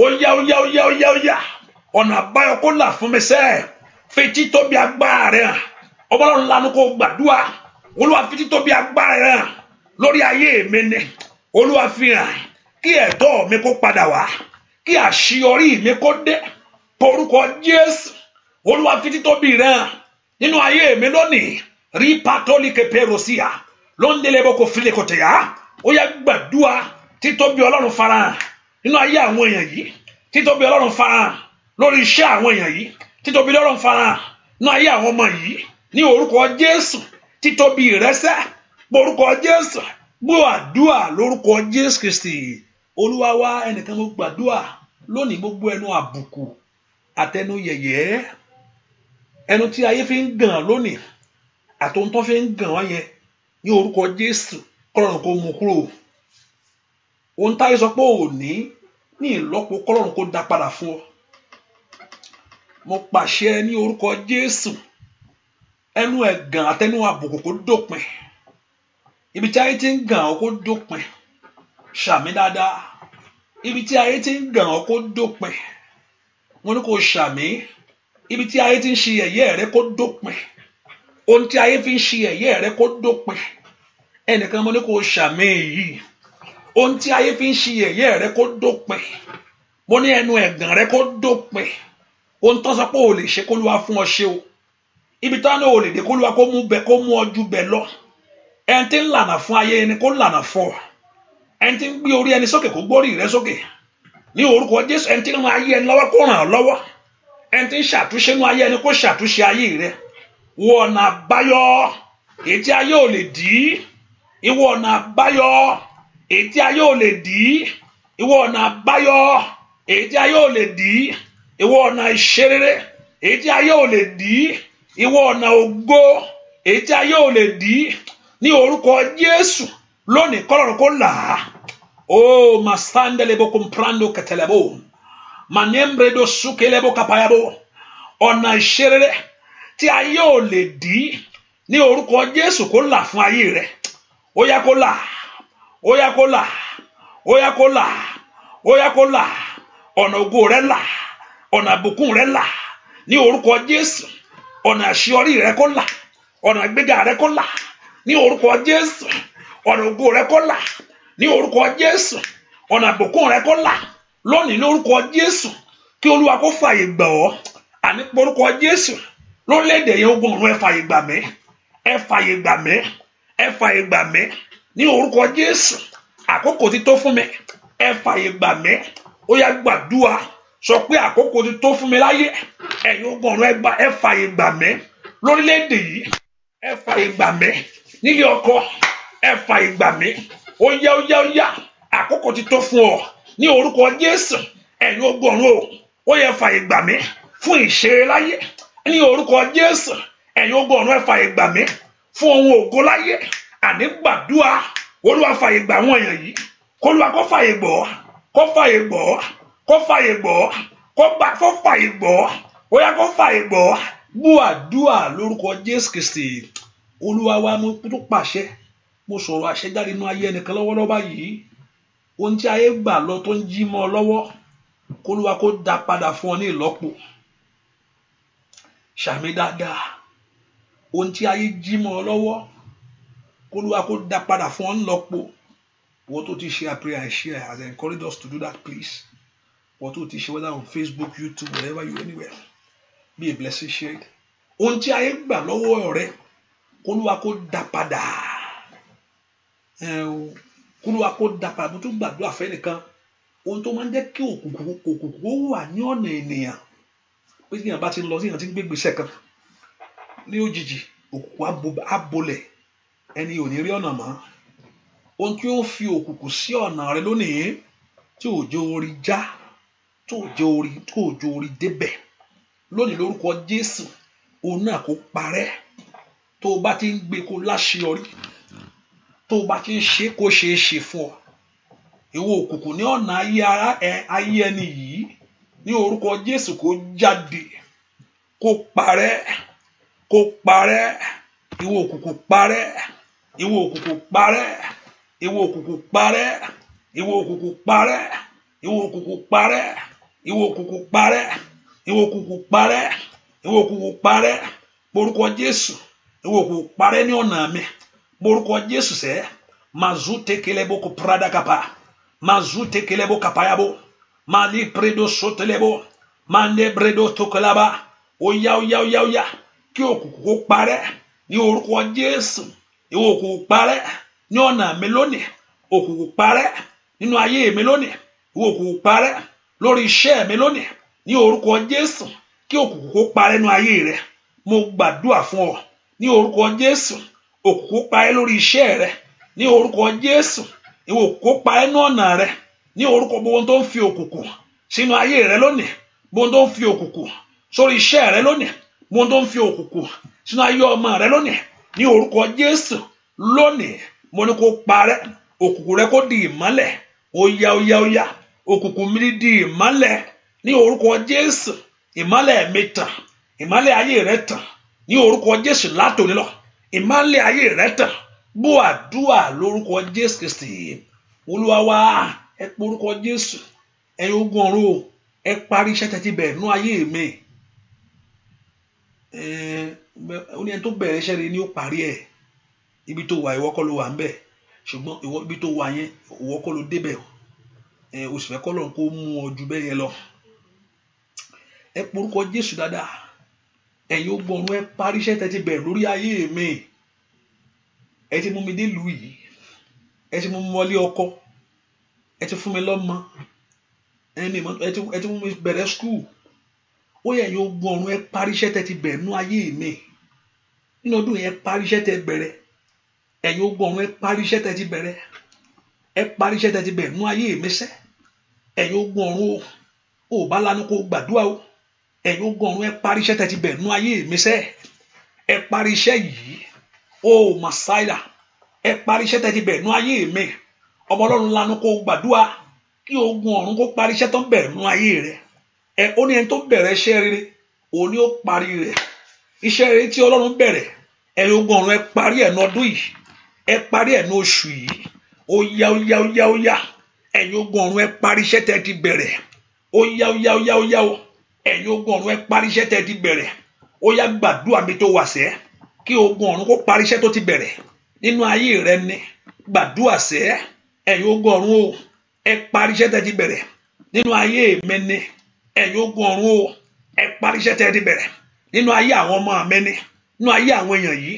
Ó yá ọ̀nà àbáyọ kó là fún mi sẹ́. Fi títóbi agbára rẹ̀ hàn. Ọlọ́run lanu kó gbàdúrà. Olúwa fi títóbi agbára rẹ̀ hàn lórí ayé mi ni. Olúwa fi hàn kí ẹ̀tọ́ mi kó padà wá, kí àṣeyọrí mi kó dé. Porúkọ Jésù Olúwa fi títóbi rẹ̀ hàn nínú ayé mi lónìí. Rí pátólì keperosia ló ń délé boko file kò tẹ̀yà. Ó yá gbàdúrà títóbi Ọlọ́run farahàn nínú ayé àwọn èèyàn yìí. Títóbi Ọlọ́run farahàn lórí iṣẹ́ àwọn èèyàn yìí. Títóbi Ọlọ́run farahàn nínú ayé àwọn ọmọ yìí ní orúkọ Jésù. Títóbi ìrẹsẹ̀ porúkọ Jésù. Gbọ́ àdúrà lórúkọ Jésù Kristi Olúwa wa. Ẹnìkan mo gbàdúrà lónìí, gbogbo ẹnu àbùkù àtẹnu yẹ̀yẹ́, ẹnu tí ayé fi ń gàn lónìí àtòun tó fi ń gàn wá yẹn, ní orúkọ Jésù kọ́lọ́run kó mú kúrò. Ohun táyé sọ pé ò ní ìlọ́po, kọ́lọ́run kó dá padà fún ọ. Mo pàṣẹ ní orúkọ Jésù, ẹnu ẹ̀gàn àtẹnu àbùkù kó dópin. Ibi tí ayé ti ń gàn ọ́ kó dópin. Ṣàmì dáadáa. Ibi tí ayé ti ń gàn ọ́ kó dópin. Mo ní kó ṣàmì. Ibi tí ayé ti ń ṣe yẹ̀yẹ́ rẹ kó dópin. Ohun tí ayé fi ń ṣe yẹ̀yẹ́ rẹ kó dópin. Ẹnìkan mo ní kó ṣàmì yìí. Ohun tí ayé fi ń ṣe yẹ̀yẹ́ rẹ kó dópin. Mo ní ẹnu ẹ̀gàn rẹ kó dópin. Ohun tó sọ pé o lè ṣe kó Olúwa fún ọ ṣe o. Ibi tó ní o lè dé kó Olúwa kó mú ọ ju bẹ̀ lọ. Ẹni tí ń lànà fún ayé ẹni kó lànà fún ọ. Ẹni tí ń gbé orí ẹni sókè kó gbórí rẹ sókè ní orúkọ Jésù. Ẹni tí ń ran ayé ẹni lọ́wọ́ kó ràn ọ́ lọ́wọ́. Ẹni tí ń ṣàtúnṣe nínú ayé ẹni kó ṣàtúnṣe ayé rẹ. Wọ ọ̀nà àbáyọ èyí tí ayé ò lè dí. Ìwọ ọ̀nà àbáyọ èyí tí ayé ò lè dí. Ìwọ ọ̀nà àbáyọ èyí tí ayé ò lè dí. Ìwọ ọ̀nà ìṣerere èyí tí ayé ò lè dí. Ìwọ ọ̀nà ògo èyí tí ayé ò lè dí. Ní orúkọ Jésù lónìí kọ́lọ́run kó là á. Oh, masandelebo comprando ketelebo. Manembre sukelebo kapayabo. Ọ̀nà ìṣerere tí ayé ò lè dí. Ní orúkọ Jésù kó là fún ayé rẹ. Ó yá kó là. Ó yá kó là. Ó yá kó là. Ó yá kó là. Ọ̀nà ògo rẹ là. Ọ̀nà àbùkún rẹ là. Ní orúkọ Jésù. Ọ̀nà àṣeyọrí rẹ kó là. Ọ̀nà ìgbéga rẹ kó là. Ní orúkọ Jésù. Ọ̀nà ògo rẹ kó là. Ní orúkọ Jésù. Ọ̀nà àbùkún rẹ kó là. Lónìí lórúkọ Jésù. Kí Olúwa kó fàyè gbà ọ́. Àní porúkọ Jésù. Lórílẹ̀-èdè yẹn ogun ọ̀run ẹ fàyè gbà mí. Ẹ fàyè gbà mí. Ẹ fàyè gbà mí. Ní orúkọ Jésù. Àkókò ti tó fún mi. Ẹ fàyè gbà mí. Ó yá gbàdúrà. Sọ pé àkókò ti tó fún mi láyé. Ẹ̀yin ogun ọ̀run ẹ fàyè gbà mí. Lórílẹ̀-èdè yìí. Ẹ fàyè gbà mí. Nílé ọkọ. Ẹ fàyè gbà mí. Ó yá. Àkókò ti tó fún ọ. Ní orúkọ Jésù. Ẹ̀yin ogun ọ̀run ó yẹ fàyè gbà mí fún ìṣeré láyé. Ní orúkọ Jésù. Ẹ̀yin ogun ọ̀run ẹ fàyè gbà mí fún ohun ògo láyé. Àní gbàdúrà. Olúwa fàyè gbà àwọn èèyàn yìí. Kólúwa kó fàyè gbọ́. Kó fàyè gbọ́. Kó fàyè gbọ́. kó fàyè gbọ́ ó yá kó fàyè gbọ́ gbọ́ àdúrà lórúkọ Jésù Kristi Olúwa wa mo tó pàṣẹ mo sọ̀rọ̀ àṣẹ jáde nínú ayé ẹnìkan lọ́wọ́lọ́wọ́ báyìí ohun tí ayé gbà lọ tó ń jí mọ́ ọ lọ́wọ́ k'Olúwa kó dá padà fún ọ ní ìlọ́po ṣàmì dáadáa ohun tí ayé jí mọ́ ọ lọ́wọ́ k'Olúwa kó dá padà fún ọ ní ìlọ́po wọ́n tó ti ṣe prayer and share as I encourage us to do that please wọ́n tó ti ṣe whether on Facebook YouTube wherever you anywhere be a blessing share it ohun tí ayé gbà lọ́wọ́ rẹ k'Olúwa kó dá padà k'Olúwa kó dá padà mo tún gbàdúrà fẹ́ nìkan ohun tó máa ń jẹ́ kí òkùnkùn ó wà ní ọ̀nà ènìyàn pé tí èèyàn bá ti lọ sí èèyàn tí ń gbé gbèsè kan ní òjijì òkùnkùn á bolẹ̀ ẹni ò ní rí ọ̀nà mọ́ ohun tí ó ń fi òkùnkùn sí ọ̀nà rẹ lónìí tí òjò orí já tí òjò orí débẹ̀ lónìí lórúkọ Jésù òun náà kó parẹ́ tó o bá ti ń gbé kó láṣeyọrí tó o bá ti ń ṣe kó ṣeé ṣe fún ọ ìwọ òkùnkùn ní ọ̀nà ayé ẹni yìí ní orúkọ Jésù kó jáde kó parẹ́ ìwọ òkùnkùn parẹ́ ìwọ òkùnkùn parẹ́ ìwọ òkùnkùn parẹ́ ìwọ òkùnkùn parẹ́ ìwọ òkùnkùn parẹ́ ìwọ òkùnkùn parẹ́ ìwọ òkùnkùn parẹ́ ìwọ òkùnkùn parẹ́ orúkọ Jésù ìwọ òkùnkùn parẹ́ ní ọ̀nà mi orúkọ Jésù sẹ́ mazu tekelebo kò prada kapa mazu tekelebo kapayabo mali predo sotelebo mande bredo tokolaba oya kí òkùnkùn kó parẹ́ ní orúkọ Jésù ìwọ òkùnkùn parẹ́ ní ọ̀nà mi lónìí òkùnkùn parẹ́ nínú ayé mi lónìí ìwọ òkùnkùn parẹ́ lórí iṣẹ́ mi lónìí ní orúkọ Jésù kí òkùnkùn kó parẹ́ nínú ayé rẹ mo gbàdúrà fún ọ ní orúkọ Jésù òkùnkùn parẹ́ lórí iṣẹ́ rẹ ní orúkọ Jésù ìwọ òkùnkùn parẹ́ nínú ọ̀nà rẹ ní orúkọ gbogbo tó ń fi òkùnkùn sínú ayé rẹ lónìí gbogbo tó ń fi òkùnkùn sórí iṣẹ́ rẹ lónìí gbogbo tó ń fi òkùnkùn sínú ayé ọmọ rẹ lónìí ní orúkọ Jésù lónìí mo ní kó parẹ́ òkùnkùn rẹ kó di ìmọ́lẹ̀ óyá òkùnkùn mi di ìmọ́lẹ̀ ní orúkọ Jésù ìmọ́lẹ̀ mi tàn ìmọ́lẹ̀ ayé rẹ tàn ní orúkọ Jésù látòní lọ ìmọ́lẹ̀ ayé rẹ tàn bó àdúà lórúkọ Jésù Kristi Olúwa wa ẹ pé orúkọ Jésù ẹ̀yin ogun ọ̀run ẹ parí iṣẹ́ tẹ́tí bẹ̀rẹ̀ nú ayé mi ó ní ẹni tó bẹ̀rẹ̀ iṣẹ́ rẹ̀ ni ó parí ẹ̀ ibi tó wà ìwọ kọ́ ló wà ń bẹ̀ ṣùgbọ́n ibi tó wà yẹn ìwọ kọ́ ló débẹ̀ o sì fẹ́ kọ́ lọ́n kó mú ọ ju bẹ́ẹ̀ yẹn lọ ẹ pé orúkọ Jésù dáadáa ẹ̀yin ogun ọ̀run ẹ parí iṣẹ́ tẹ́tí bẹ̀rẹ̀ lórí ayé mi ẹ ti mú mi dé ìlú yìí ẹ ti mú mi wọlé ọkọ ẹ ti fún mi lọ́mọ ẹ ti mú mi bẹ̀rẹ̀ skul ó yẹ ẹ̀yin ogun ọ̀run ẹ parí iṣẹ́ tẹ́tí bẹ̀rẹ̀ nú ayé mi nínú ọdún yẹn parí iṣẹ́ tẹ́ bẹ̀rẹ̀ ẹ̀yin ogun ọ̀run ẹ parí iṣẹ́ tẹ́ ti bẹ̀rẹ̀ ẹ parí iṣẹ́ tẹ́ ti bẹ̀rẹ̀ nú ayé mi sẹ́ ẹ̀yin ogun ọ̀run o bá lanu kó gbàdúrà o ẹ̀yin ogun ọ̀run ẹ parí iṣẹ́ tẹ́ ti bẹ̀rẹ̀ nú ayé mi sẹ́ ẹ parí iṣẹ́ yìí o Màsáíà ẹ parí iṣẹ́ tẹ́ ti bẹ̀rẹ̀ nú ayé mi ọmọ Ọlọ́run lanu kó gbàdúrà kí ogun ọ̀run kó parí iṣẹ́ tó ń bẹ̀rẹ̀ nú ayé rẹ ẹ ó ní ẹni tó bẹ̀rẹ̀ iṣẹ́ rere òun ni ó parí rẹ̀ iṣẹ́ rere tí Ọlọ́run bẹ̀rẹ̀ ẹ̀yin ogun ọ̀run ẹ parí ẹ̀ ní ọdún yìí ẹ parí ẹ̀ ní oṣù yìí ó yá ẹ̀yin ogun ọ̀run ẹ parí iṣẹ́ tẹ́ ti bẹ̀rẹ̀ ó yá ẹ̀yin ogun ọ̀run ẹ parí iṣẹ́ tẹ́ ti bẹ̀rẹ̀ ó yá gbàdúrà mi tó wà sẹ́ kí ogun ọ̀run kó parí iṣẹ́ tó ti bẹ̀rẹ̀ nínú ayé rẹ ní gbàdúrà sẹ́ ẹ̀yin ogun ọ̀run o ẹ parí iṣẹ́ tẹ́ ti bẹ̀rẹ̀ nínú ayé mi ní ẹ̀yin ogun ọ̀run o ẹ parí iṣẹ́ tẹ́ ti bẹ̀rẹ̀ nínú ayé àwọn ọmọ mi ní nínú ayé àwọn èèyàn yìí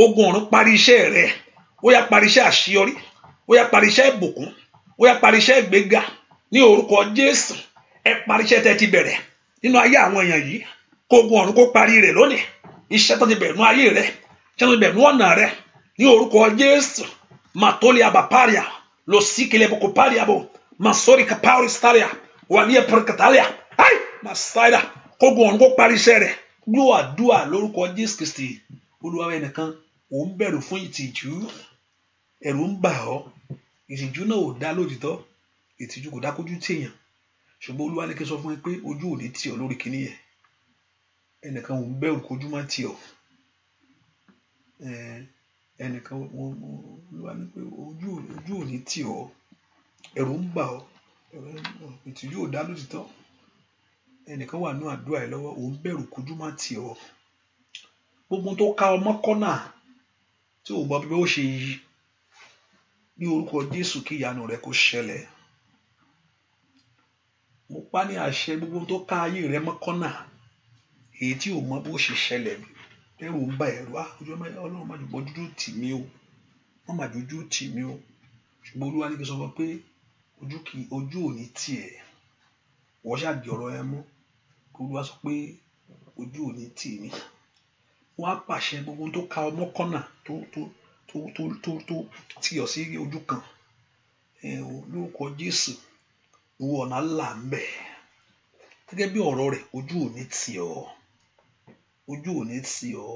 ogun ọ̀run parí iṣẹ́ rẹ ó yá parí iṣẹ́ àṣeyọrí ó yá parí iṣẹ́ ìbùkún ó yá parí iṣẹ́ ìgbéga ní orúkọ Jésù ẹ parí iṣẹ́ tẹ́ ti bẹ̀rẹ̀ nínú ayé àwọn èèyàn yìí kó ogun ọ̀run kó parí rẹ̀ lónìí iṣẹ́ tó ti bẹ̀rẹ̀ nínú ayé rẹ̀ iṣẹ́ tó ti bẹ̀rẹ̀ nínú ọ̀nà rẹ̀ ní orúkọ Jésù matoli abaparia lo sikile boko paria bo masori kapari staria wani perkatalia ai Màsáíà kó ogun ọ̀run kó parí iṣẹ́ rẹ̀ gbọ́ àdúà lórúkọ Jésù Kristi Olúwa ẹnìkan ò ń bẹ̀rù fún ìtìjú ẹ̀rù ń bà ọ́ ìtìjú náà ò dá lójútọ́ ìtìjú kò dá kójú tèèyàn ṣùgbọ́n Olúwa ní kí n sọ fún ẹ pé ojú ò ní tì ọ́ lórí kinní yẹn. Ẹnìkan ò ń bẹ̀rù kójú má tì ọ́. Ẹnìkan Olúwa ní pé ojú ò ní tì ọ́, ẹ̀rù ń bà ọ́, ìtìjú ò dá lótìtọ́. Ẹnìkan wà ní àdúrà ẹ lọ́wọ́, ò ń bẹ̀rù kójú má tì ọ́. Gbogbo tó ká ọmọ kọ́nà tí ò mọ bí ó ṣe yí, ní orúkọ Jésù kí ìyanu rẹ kó ṣẹlẹ̀. Mo pa ní àṣẹ, gbogbo tó ká ayé rẹ mọ́ kọ́nà èyí tí ò mọ bó ṣe ṣẹlẹ̀, ẹ̀rù ń bà ẹ̀rù. Ọlọ́run má jùbọ́ dúdú tì mí o, wọ́n má dúdú tì mí o. Ṣùgbọ́n Olúwa ní kí n sọ fún pé ojú ò ní tì ẹ́. Wọ́n ṣàdì ọ̀rọ̀ ẹ mú. Olúwa sọ pé ojú ò ní tì mí. Wọ́n á pàṣẹ gbogbo tó ká ọmọ kọ́nà tó tì ọ́ sí ojú kan. Lórúkọ Jésù, ìwọ ọ̀nà là ń bẹ̀. Gẹ́gẹ́ bí ọ̀rọ̀ rẹ̀, ojú ò ní tì ọ́. Ojú ò ní tì ọ́.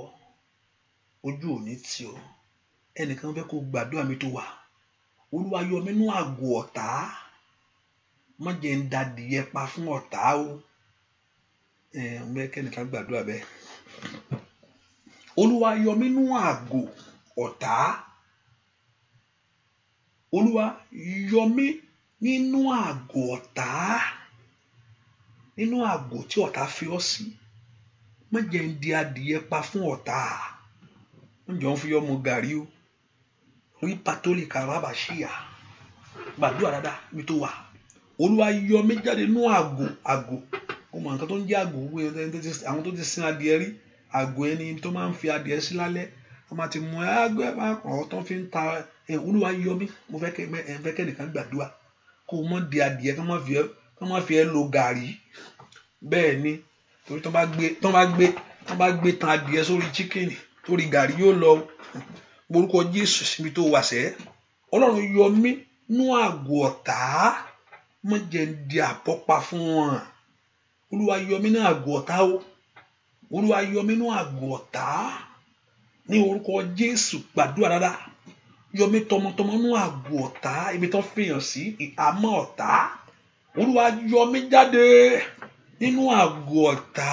Ojú ò ní tì ọ́. Ẹnìkan fẹ́ kó gbàdúrà mi tó wà. Olúwa yọ mí nínú àgò ọ̀tá. Má jẹ́ ń dadìyẹ pa fún ọ̀tá o. Kẹ́nìkan gbàdúrà bẹ́ẹ̀. Olúwa yọ mí nínú àgò ọ̀tá. Olúwa yọ mí nínú àgò ọ̀tá. Nínú àgò tí ọ̀tá fi ọ́ sí. Má jẹ́ ń di adìyẹ pa fún ọ̀tá. Má jẹ́ ń fi ọmọ gàrí o. Rí pátólì kàrábà ṣíyà. Gbàdúrà dáadáa mi tó wà. Olúwa yọ mí jáde nínú àgò. Ó mọ nǹkan tó ń jẹ́ àgò. Àwọn tó ti sin adìẹ rí. Àgò ẹni tó máa ń fi adìẹ sí lálẹ́. Wọ́n máa ti mú ọ̀ tó fi ń ta. Olúwa yọ mí. Mo fẹ́ kẹ́nìkan gbàdúrà. Kó o mọ̀ di adìẹ kí wọ́n má fi ẹ́ lo gàrí. Bẹ́ẹ̀ ni. Torí tó bá gbé tan adìẹ sórí chicken, torí gàrí yóò lọ. Orúkọ Jésù síbi tó wà sẹ́. Ọlọ́run yọ mí nínú àgò ọ̀tá. Má jẹ́ ń di àbọ́pa fún wọn. Olúwa yọ mí nínú àgò ọ̀tá o. Olúwa yọ mí nínú àgò ọ̀tá. Ní orúkọ Jésù, gbàdúrà dáadáa. Yọ mí tọmọtọmọ nínú àgò ọ̀tá. Ibi tó fìyàn sí ìhámọ́ ọ̀tá. Olúwa yọ mí jáde nínú àgò ọ̀tá.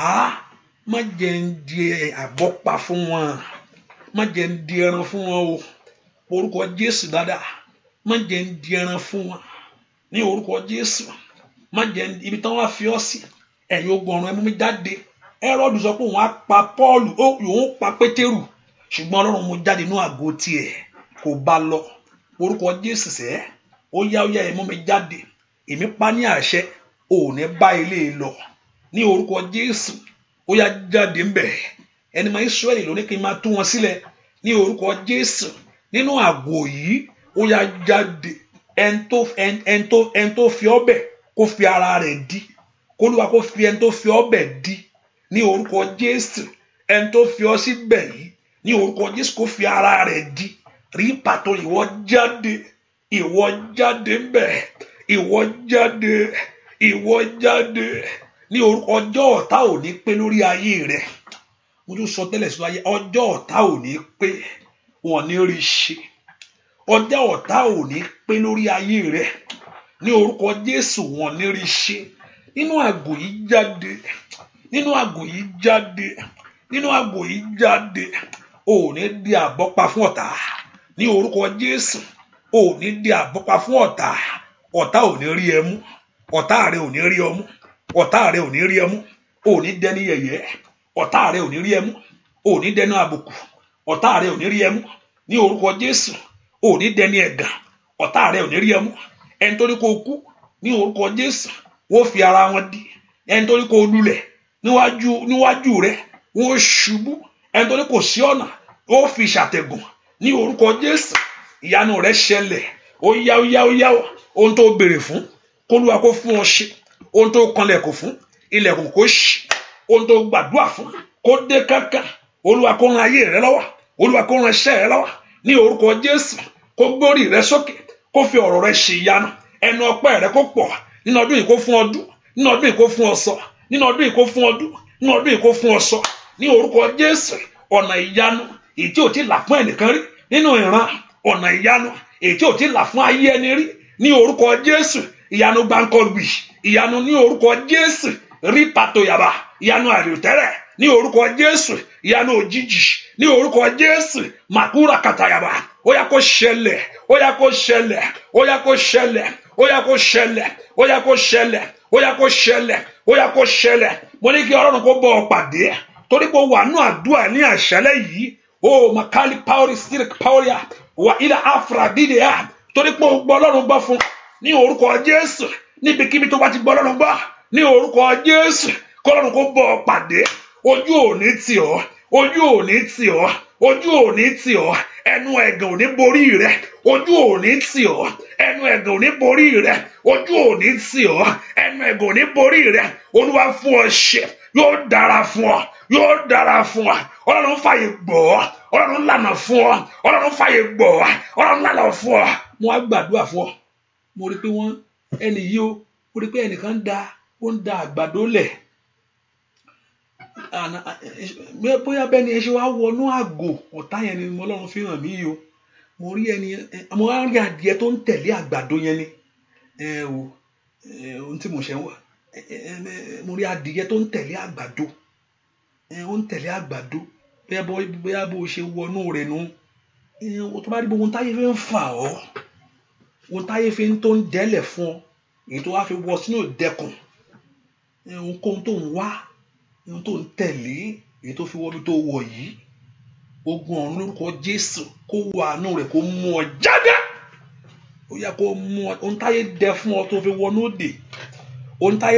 Má jẹ́ ń di àbọ́pa fún wọn. Má jẹ́ ń di ẹran fún wọn o. Orúkọ Jésù dáadáa. Má jẹ́ ń di ẹran fún wọn. Ní orúkọ Jésù. Má jẹ́ ibi tán wá fi ọ́ sí. Ẹ̀yin ogun ọ̀run ẹ mú mi jáde. Hẹ́rọ́dù sọ pé òun á pa Pọ́ọ̀lù. Òun pa Pétérù. Ṣùgbọ́n Ọlọ́run mú jáde nínú àgò tiẹ̀. Kò bá lọ. Orúkọ Jésù sẹ́. Ó yá ẹ mú mi jáde. Èmi pa ní àṣẹ. Ò ní bá ilé lọ. Ní orúkọ Jésù. Ó yá jáde ń bẹ̀. Ẹni máa Ísírẹ́lì ló ní kí n máa tú wọn sílẹ̀. Ní orúkọ Jésù. Nínú àgò yìí. Ó yá jáde. Ẹni tó fi ọbẹ̀ kó fi ara rẹ̀ dí. Kólúwa kó fi ẹni tó fi ọbẹ̀ dí. Ní orúkọ Jésù. Ẹni tó fi ọ síbẹ̀ yìí. Ní orúkọ Jésù kó fi ara rẹ̀ dí. Rí pàtó ìwọ jáde. Ìwọ jáde ń bẹ̀. Ìwọ jáde. Ìwọ jáde. Ní orúkọ ọjọ́ ọ̀tá ò ní pé lórí ayé rẹ̀. Mo tún sọ tẹ́lẹ̀ sí ayé. Ọjọ́ ọ̀tá ò ní pé. Wọ́n ní rí ṣe. Ọjọ́ ọ̀tá ò ní pé lórí ayé rẹ̀. Ní orúkọ Jésù wọ́n ní rí ṣe. Nínú àgò yìí jáde. Nínú àgò yìí jáde. Nínú àgò yìí jáde. Ò ní di àbọ́pa fún ọ̀tá. Ní orúkọ Jésù. Ò ní di àbọ́pa fún ọ̀tá. Ọ̀tá ò ní rí ẹ mú. Ọ̀tá rẹ ò ní rí ọ mú. Ọ̀tá rẹ ò ní rí ẹ mú. Ò ní dẹni yẹ̀yẹ́. Ọ̀tá rẹ ò ní rí ẹ mú. Ò ní dẹni àbùkù. Ọ̀tá rẹ ò ní rí ẹ mú. Ní orúkọ Jésù. Ò ní dẹni ẹ̀gàn. Ọ̀tá rẹ ò ní rí ẹ mú. Ẹni tó ní kó kú. Ní orúkọ Jésù. Wọ́n fi ara wọn dí. Ẹni tó ní kó lulẹ̀. Níwájú rẹ. Wọ́n ṣubú. Ẹni tó ní kò sí ọ̀nà. Ó fi ṣàtẹ̀gùn. Ní orúkọ Jésù. Ìyanu rẹ ṣẹlẹ̀. Ó yá. Ohun tó béèrè fún. Kólúwa kó fún ọ ṣe. Ohun tó kanlẹ̀kùn fún. Ilẹ̀kùn kó ṣí. Ohun tó gbàdúrà fún. Kó dé kankan. Olúwa kó ran ayé rẹ lọ́wọ́. Olúwa kó ran iṣẹ́ rẹ lọ́wọ́. Ní orúkọ Jésù. Kó gbórí rẹ sókè. Kó fi ọ̀rọ̀ rẹ ṣe ìyanu. Ẹnu ọpẹ́ rẹ kó pọ̀. Nínú ọdún yìí kó fún ọdún. Nínú ọdún yìí kó fún ọsọ. Nínú ọdún yìí kó fún ọdún. Nínú ọdún yìí kó fún ọsọ. Ní orúkọ Jésù. Ọ̀nà ìyanu. Èyí tí ò ti là fún ẹnìkan rí. Nínú ìran. Ọ̀nà ìyanu. Èyí tí ò ti là fún ayé ẹni rí. Ní orúkọ Jésù. ìyanu gbáǹkọ́gbì, ìyanu ní orúkọ Jésù, rí pàtó yàbá, ìyanu àìròtẹ́lẹ̀ ní orúkọ Jésù, ìyanu òjijì ní orúkọ Jésù, màkúrà kàtàyàbá, ó yá kó ṣẹlẹ̀, ó yá kó ṣẹlẹ̀, ó yá kó ṣẹlẹ̀, ó yá kó ṣẹlẹ̀, ó yá kó ṣẹlẹ̀, ó yá kó ṣẹlẹ̀, ó yá kó ṣẹlẹ̀. Mo ní kí Ọlọ́run kó bọ́ ọ pàdé torí pé wà nú àdúrà ní àṣálẹ́ yìí. O makali power stirik power ya wa ila afradide ya torí pé o gbọ́ Ọlọ́run gbọ́ fún ní orúkọ Jésù. Níbikíbi tó bá ti gbọ́ Ọlọ́run gbọ́ ní orúkọ Jésù, k'Ọlọ́run kó bọ́ ọ pàdé. Ojú ò ní tì ọ́, ojú ò ní tì ọ́, ojú ò ní tì ọ́, ẹnu ẹ̀gàn ò ní borí rẹ, ojú ò ní tì ọ́, ẹnu ẹ̀gàn ò ní borí rẹ, ojú ò ní tì ọ́, ẹnu ẹ̀gàn ò ní borí rẹ. Olúwa fún ọ ṣe, yóò dára fún ọ, yóò dára fún ọ. Ọlọ́run fàyè gbọ́ ọ, Ọlọ́run lànà fún ọ, Ọlọ́run fàyè gbọ́ ọ, Ọlọ́run lànà fún ọ. Mo wá gbàdúrà fún ọ. Mo rí pé ẹni yìí mo rí pé ẹnìkan ó ń da àgbàdo lẹ̀. Bóyá bẹ́ẹ̀ ni ẹ ṣe wá wọnú àgò ọ̀tá yẹn ni Ọlọ́run fi hàn mí yìí o. Mo rí adìẹ tó ń tẹ̀lé àgbàdo yẹn ni. Ohun tí mo ṣe ń wà. Mo rí adìẹ tó ń tẹ̀lé àgbàdo. Ó ń tẹ̀lé àgbàdo. Bóyá bó ṣe wọnú rẹ̀ nù. Tó bá rí bó ohun táyé fi ń fà ọ́. Ohun táyé fi ń tó ń dẹ́lẹ̀ fún ọ. Èyí tó wá fi wọ sínú ìdẹkùn. Ohunkóhun tó ń wá. Ohun tó ń tẹ̀lé. Èyí tó fi wọ́n bí tó wọ̀ yìí. Ogun ọ̀run lórúkọ Jésù kó wọ àánú rẹ̀ kó mú ọ jáde. Ó yá kó mú ọ. Ohun táyé dẹ fún ọ tó fi wọnú òde. Ohun táyé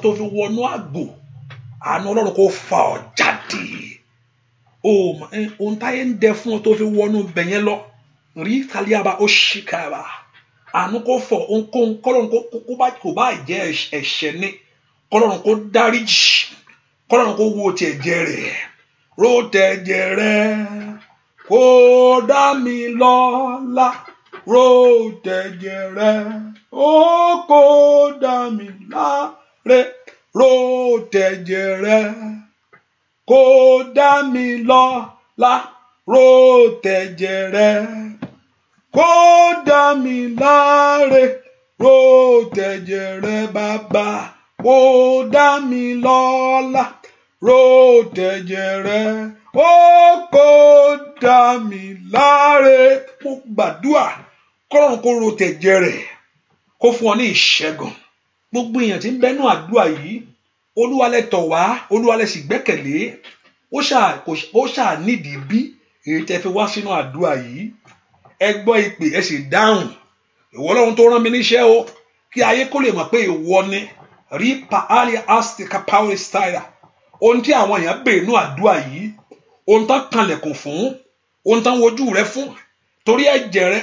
tó fi wọnú àgbò. Àánú Ọlọ́run kó fà ọ jáde. Ohun táyé ń dẹ fún ọ tó fi wọnú bẹ̀yẹn lọ. Rí kàlíàbá ó ṣìkàbà. Àánú kó fọ ohunkóhun k'Ọlọ́run kó bá jẹ́ ẹ̀ṣẹ̀ ni. K'Ọlọ́run kó dáríjì. K'Ọlọ́run kó wo ti ẹ̀jẹ̀ rẹ̀. Ro tẹ̀jẹ̀ rẹ̀ kó dá mi lọ́lá. Ro tẹ̀jẹ̀ rẹ̀ kó dá mi láre. Ro tẹ̀jẹ̀ rẹ̀ kó dá mi lọ́lá. Ro tẹ̀jẹ̀ rẹ̀ kó dá mi láre. Ro tẹ̀jẹ̀ rẹ̀ bàbá kó dá mi lọ́lá. Ro tẹ̀jẹ̀ rẹ̀ kó dá mi láre. Mo gbàdúrà k'Ọlọ́run kó ro tẹ̀jẹ̀ rẹ̀ kó fún ọ ní ìṣẹ́gun. Gbogbo èèyàn tí ń bẹnu àdúrà yìí, Olúwa lẹ tọ̀ wá, Olúwa lẹ sì gbẹ́kẹ̀lé. Ó ṣáà nídìí bí èyí tẹ́ fi wá sínú àdúrà yìí. Ẹ gbọ́ ìpè ẹ sì dáhùn. Ìwọ Ọlọ́run tó rán mi níṣẹ́ o, kí ayé kó lè mọ̀ pé ìwọ ni. Rí paali astika power style. Ohun tí àwọn èèyàn bèèrè nínú àdúrà yìí, ohun tán kanlẹ̀kùn fún, ohun tán wojú rẹ fún, torí ẹ̀jẹ̀ rẹ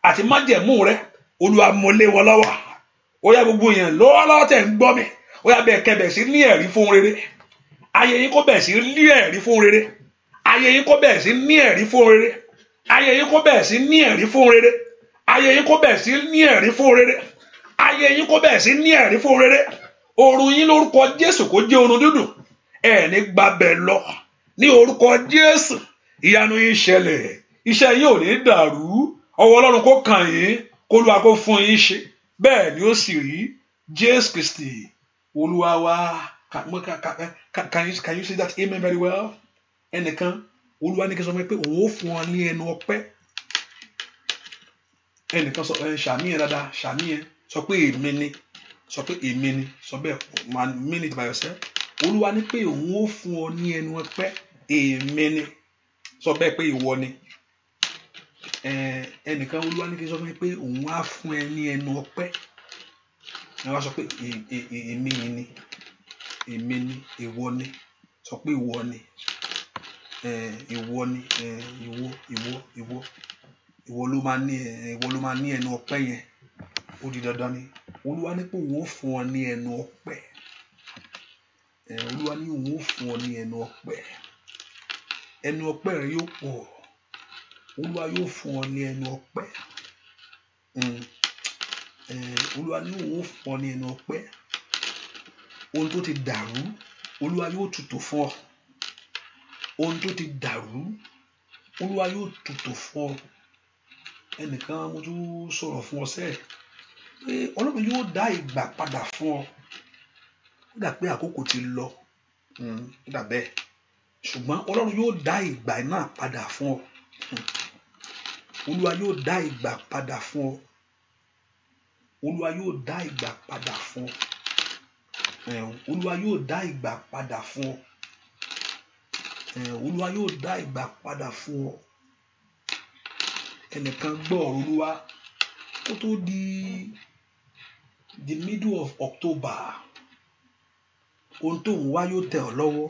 àti májẹ̀mú rẹ, Olúwa mú lé wọn lọ́wọ́. Ó yá gbogbo èèyàn lọ́wọ́lọ́wọ́ tẹ̀ ń gbọ́ mi. Ó yá bẹ́ẹ̀ kẹ́ bẹ̀ sí ní ẹ̀rí fún rere. Ayé yín kó bẹ̀ sí ní ẹ̀rí fún rere. Ayé yín kó bẹ̀ sí ní ẹ̀rí fún rere. Ayé yín kó bẹ̀ sí ní ẹ̀rí fún rere. Ayé yín kó bẹ̀ sí ní ẹ̀rí fún rere. Ayé yín kó bẹ̀ sí ní ẹ̀rí fún rere. Orun yín lórúkọ Jésù kó jẹ́ orun dúdùn. Ní gbàbẹ̀ lọ ní orúkọ Jésù. Ìyanu yín ṣẹlẹ̀. Iṣẹ́ yín ò ní dàrú. Ọwọ́ Ọlọ́run kó kàn yín. Kó Olúwa kó fún yín ṣe. Bẹ́ẹ̀ ni ó sì rí. Jésù Kristi Olúwa wa. Can you say that amen very well? Ẹnìkan Olúwa ní kí n sọ pé òun ó fún ọ ní ẹnu ọpẹ́. Ẹnìkan sọ ṣàmì yẹn dáadáa. Ṣàmì yẹn sọ pé èmi ni. Sọ pé èmi ni. Sọ bẹ́ẹ̀ mean it by yourself. Olúwa ní pé òun ó fún ọ ní ẹnu ọpẹ́. Èmi ni. Sọ bẹ́ẹ̀ pé ìwọ ni. Ẹnìkan Olúwa ní kí n sọ pé òun á fún ẹ ní ẹnu ọpẹ́. Ẹ wá sọ pé èmi ni. Èmi ni. Ìwọ ni. Sọ pé ìwọ ni. Ìwọ ni. Ìwọ ló máa ní ẹnu ọpẹ́ yẹn. Ó di dandan ni. Olúwa ní pé òun ó fún ọ ní ẹnu ọpẹ́. Olúwa ní òun ó fún ọ ní ẹnu ọpẹ́. Ẹnu ọpẹ́ rẹ yóò pọ̀. Olúwa yóò fún ọ ní ẹnu ọpẹ́. Olúwa ní òun ó fún ọ ní ẹnu ọpẹ́. Ohun tó ti dàrú, Olúwa yóò tútù fún ọ. Ohun tó ti dàrú, Olúwa yóò tútù fún ọ. Ẹnìkan mo tún sọ̀rọ̀ fún ọ sẹ́ẹ̀. pé Ọlọ́run yóò dá ìgbà padà fún ọ. Ó dà pé àkókò ti lọ, ó dà bẹ́ẹ̀, ṣùgbọ́n Ọlọ́run yóò dá ìgbà náà padà fún ọ. Olúwa yóò dá ìgbà padà fún ọ. Olúwa yóò dá ìgbà padà fún ọ. Olúwa yóò dá ìgbà padà fún ọ. Olúwa yóò dá ìgbà padà fún ọ. Ẹnìkan gbọ́ ọ̀rọ̀ Olúwa kó tó di the middle of October, ohun tó ń wá yóò tẹ̀ ọ́ lọ́wọ́.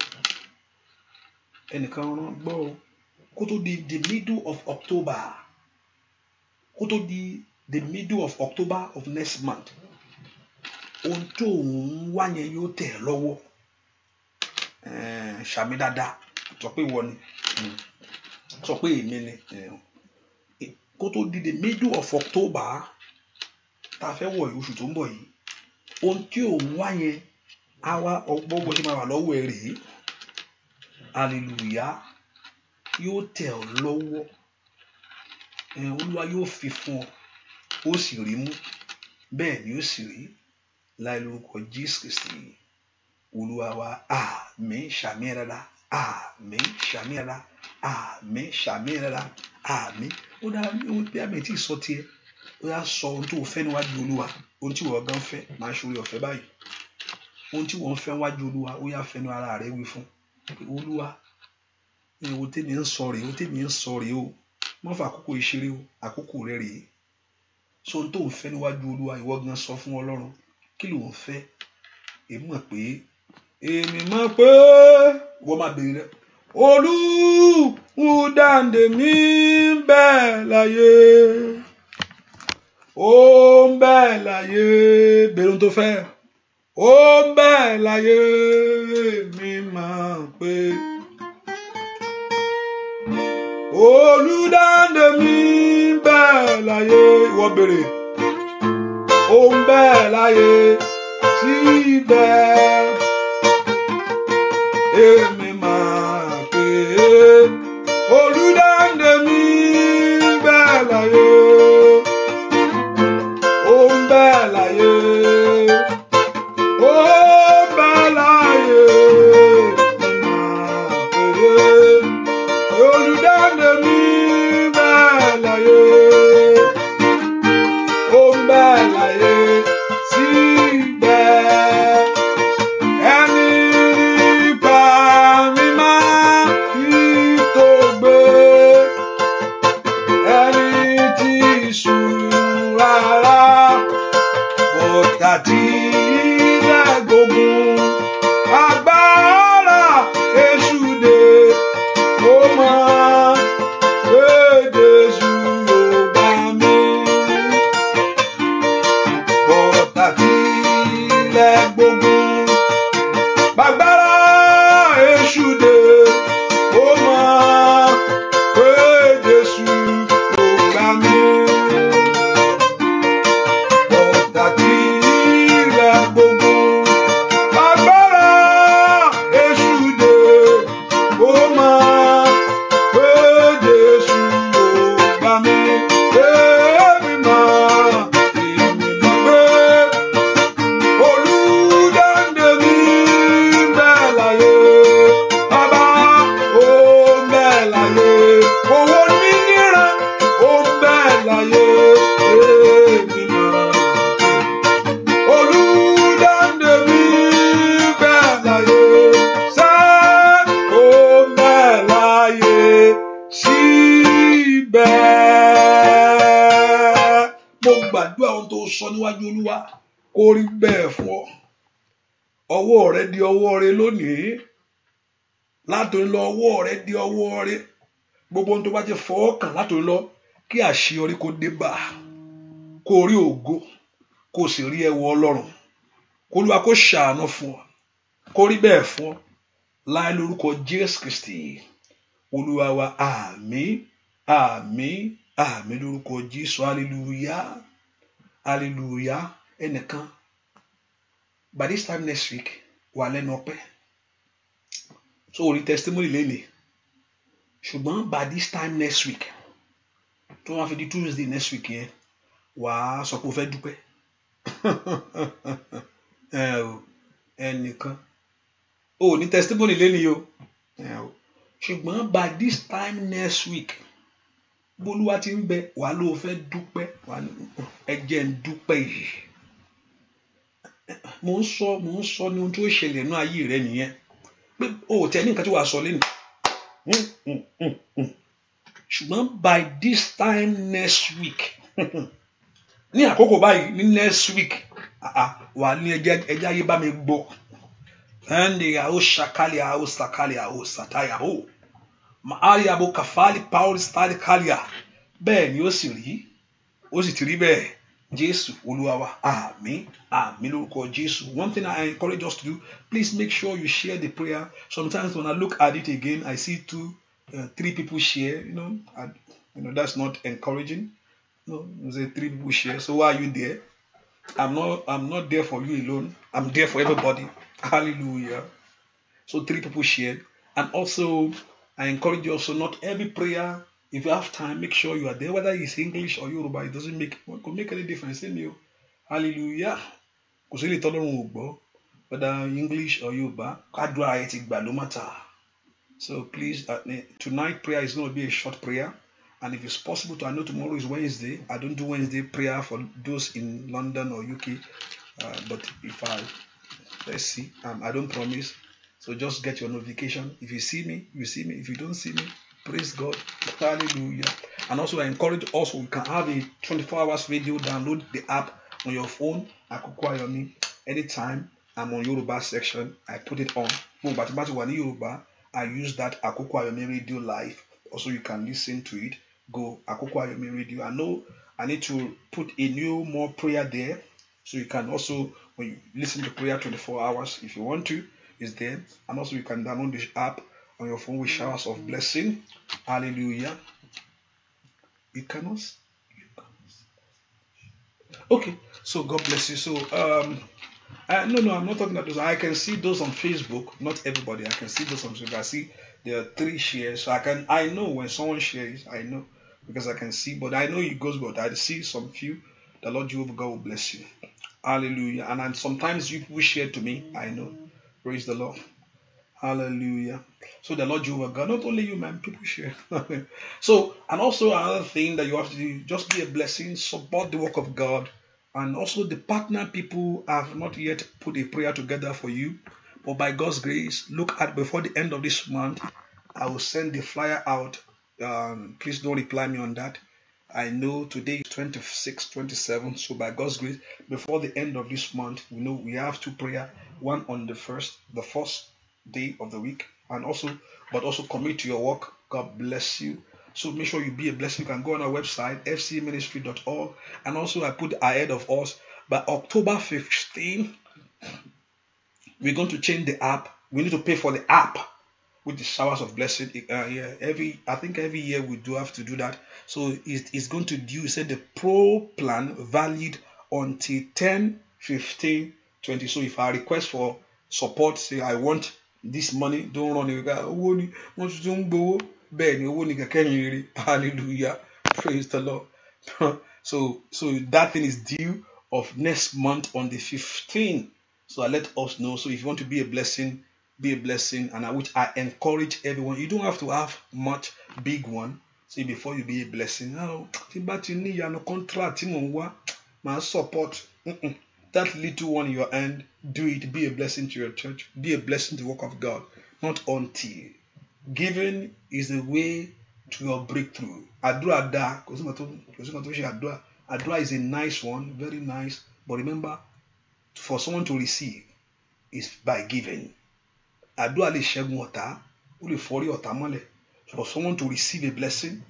Ẹnìkan gbọ́ kó tó di the middle of October, kó tó di the middle of October of next month, ohun tó ń wá yẹn yóò tẹ̀ ọ́ lọ́wọ́. Ṣàmì dáadáa, sọ pé ìwọ ni, sọ pé èmi ni. Kó tó di the middle of October tá a fẹ́ wọ̀ oṣù tó ń bọ̀ yìí, ohun tí ò ń wá yẹn á wá ọgbọ́n bó ṣe máa wà lọ́wọ́ ẹ rèé. Hallelujah, yóò tẹ̀ ọ́ lọ́wọ́. Olúwa yóò fi fún ọ, ó sì rí mú, bẹ́ẹ̀ ni ó sì rí láì lórúkọ Jésù Kristi Olúwa wa. Àmín. Ṣàmì rárá, àmín. Ṣàmì rárá, àmín. Ṣàmì rárá, àmín. Ó dá bí àmì tí ì sọ tiẹ̀, ó yá sọ ohun tó fẹ́ níwájú Olúwa, ohun tí wọ́n gan fẹ́, máa ṣoore ọ̀fẹ́ báyìí. Ohun tí wọ́n fẹ́ níwájú Olúwa, ó yá fẹnu ara rẹ̀ wí fún Olúwa. Ohun tèmi ń sọ rèé, ohun tèmi ń sọ rèé o, má fà àkókò ìṣeré o, àkókò rẹ̀ rèé. So ohun tó ń fẹ́ níwájú Olúwa, ìwọ gan sọ fún Ọlọ́run kí ló ń fẹ́. Èmi mọ̀ pé wọ́n máa bèèrè rẹ̀. Olùdáǹdè mi ń bẹ láyé, ó ń bẹ láyé, bèèrè ohun tó fẹ́. Ó ń bẹ láyé, mi máa pé olùdáǹdè mi ń bẹ láyé, ìwọ bèèrè. Ó ń bẹ láyé síbẹ̀, èmi máa pé olùdáǹdè mi ń bẹ láyé. Ó ń bẹ láyé, ó ń bẹ láyé, mi máa pé olùdáǹdè mi ń bẹ láyé. Ó ń bẹ láyé síbẹ̀, ẹni pa mí mọ́ kí tó gbé, ẹni tí sùn rárá, ọ̀tá tí ilẹ̀ gbógun, agbára èṣù dé, ó mọ̀ pé Jésù yóò gbà mí. Ọ̀tá tí ilẹ̀ gbógun, agbára èṣù dé, ó mọ̀ pé Jésù yóò gbà mí. Ọ̀tá tí ilẹ̀ gbógun, agbára èṣù dé, ó mọ̀ pé Jésù yóò gbà mí. Èmi mọ̀ pé olùdáǹdè mi ń bẹ láyé. Bàbá, ó ń bẹ láyé. Owó mi níran, ó ń bẹ láyé. Èmi mọ̀ olùdáǹdè mi ń bẹ láyé. Ṣé ó ń bẹ láyé síbẹ̀? Mo gbàdúrà ohun tó sọ níwájú Olúwa kó rí bẹ́ẹ̀ fún ọ. Ọwọ́ rẹ di ọwọ́ rẹ lónìí. Látòní lọ, ọwọ́ rẹ di ọwọ́ rẹ. Gbogbo ohun tó bá ti fọwọ́ kàn látòní lọ, kí àṣeyọrí kó dé bá, kó rí ògo, kó sì rí ẹwọ Ọlọ́run. Kó Olúwa kó ṣàánú fún ọ, kó rí bẹ́ẹ̀ fún ọ. Láì lórúkọ Jésù Kristi Olúwa wa. Àmín, àmín, àmín lórúkọ Jésù. Hallelujah, hallelujah. Ẹnìkan, by this time next week, wà lẹ́nu ọpẹ́. So orí testimony lélẹ̀. Ṣùgbọ́n by this time next week, tó wá fi di Tuesday next week yẹn, wà á sọ pé o fẹ́ dúpẹ́. ẹnìkan ò ní testimony lẹ́ni o ṣùgbọ́n by this time next week bólúwa ti ń bẹ wà ló fẹ́ dúpẹ́ ẹ jẹ́ ń dúpẹ́ yìí mo ń sọ ní ohun tó ṣẹlẹ̀ ní ayé rẹ nìyẹn pé o ò tẹ́ ní nǹkan tí wàá sọ lẹ́nu ṣùgbọ́n by this time next week ní àkókò báyìí ní next week wà ní ẹjẹ́ ayé bá mi gbọ́ ẹnì àwọ ṣàkálì àwọ sàkálì àwọ sàtáyà ó máàrí àbò kàfálì paul stali kálíà bẹ́ẹ̀ ni ó sì rí ó sì ti rí bẹ́ẹ̀ Jésù Olúwa wa àmín àmín lórúkọ Jésù. One thing I encourage us to do, please make sure you share the prayer. Sometimes when I look at it again, I see 3 people share. That's not encouraging. No, say 3 people share. So why are you there? I'm not there for you alone. I'm there for everybody. Hallelujah. So 3 people share. And also, I encourage you also, not every prayer, if you have time, make sure you are there. Whether it's English or Yoruba, it doesn't make any difference in you. Hallelujah. Whether English or Yoruba, no matter. So please, tonight prayer is going to be a short prayer. And if it's possible I know tomorrow is Wednesday. I don't do Wednesday prayer for those in London or UK. But let's see. I don't promise. So just get your notification. If you see me, you see me. If you don't see me, praise God. Hallelujah. And also I encourage also, we can have a 24 hours radio. Download the app on your phone. Akoko Ayomi. Anytime I'm on Yoruba section, I put it on. Yoruba, I use that Akoko Ayomi radio live. Also, you can listen to it. Go Akoko Ayomi radio. I know I need to put a new more prayer there. So you can also, when you listen to prayer 24 hours, if you want to, is there. And also you can download this app on your phone with showers of blessing. Hallelujah. You cannot. Okay. So God bless you. So no, I'm not talking about those. I can see those on Facebook. Not everybody. I can see those on Facebook. I see there are 3 shares. So I know when someone shares, I know because I can see, but I know it goes, but I see some few. The Lord Jehovah God will bless you. Hallelujah. And sometimes you people share to me, I know. Praise the Lord. Hallelujah. So the Lord Jehovah God, not only you, man, people share. So, and also another thing that you have to do, just be a blessing, support the work of God. And also the partner people have not yet put a prayer together for you. But by God's grace, look at before the end of this month, I will send the flyer out. Please don't reply me on that. I know today is 26, 27. So by God's grace, before the end of this month, we know we have 2 prayer. One on the first day of the week. And also commit to your work. God bless you. So make sure you be a blessing. You can go on our website, fcministry.org. And also I put ahead of us, by October 15, we're going to change the app. We need to pay for the app with the showers of blessing. I think every year we do have to do that. So it's going to do, say the pro plan valid until 10/15/20. So if I request for support, say I want this money, don't run away. Hallelujah. Praise the Lord. So that thing is due of next month on the 15th. So I let us know. So if you want to be a blessing, and which I encourage everyone. You don't have to have much big one. See, before you be a blessing. But you need a contract. My support. That little one in your hand, do it. Be a blessing to your church. Be a blessing to the work of God. Not until. Giving is the way to your breakthrough. Adua is a nice one, very nice. But remember, for someone to receive is by giving. Adua le ṣẹ́gun ọ̀tá, ó lè fọ́rí ọ̀tá mọ́lẹ̀. For someone to receive a blessing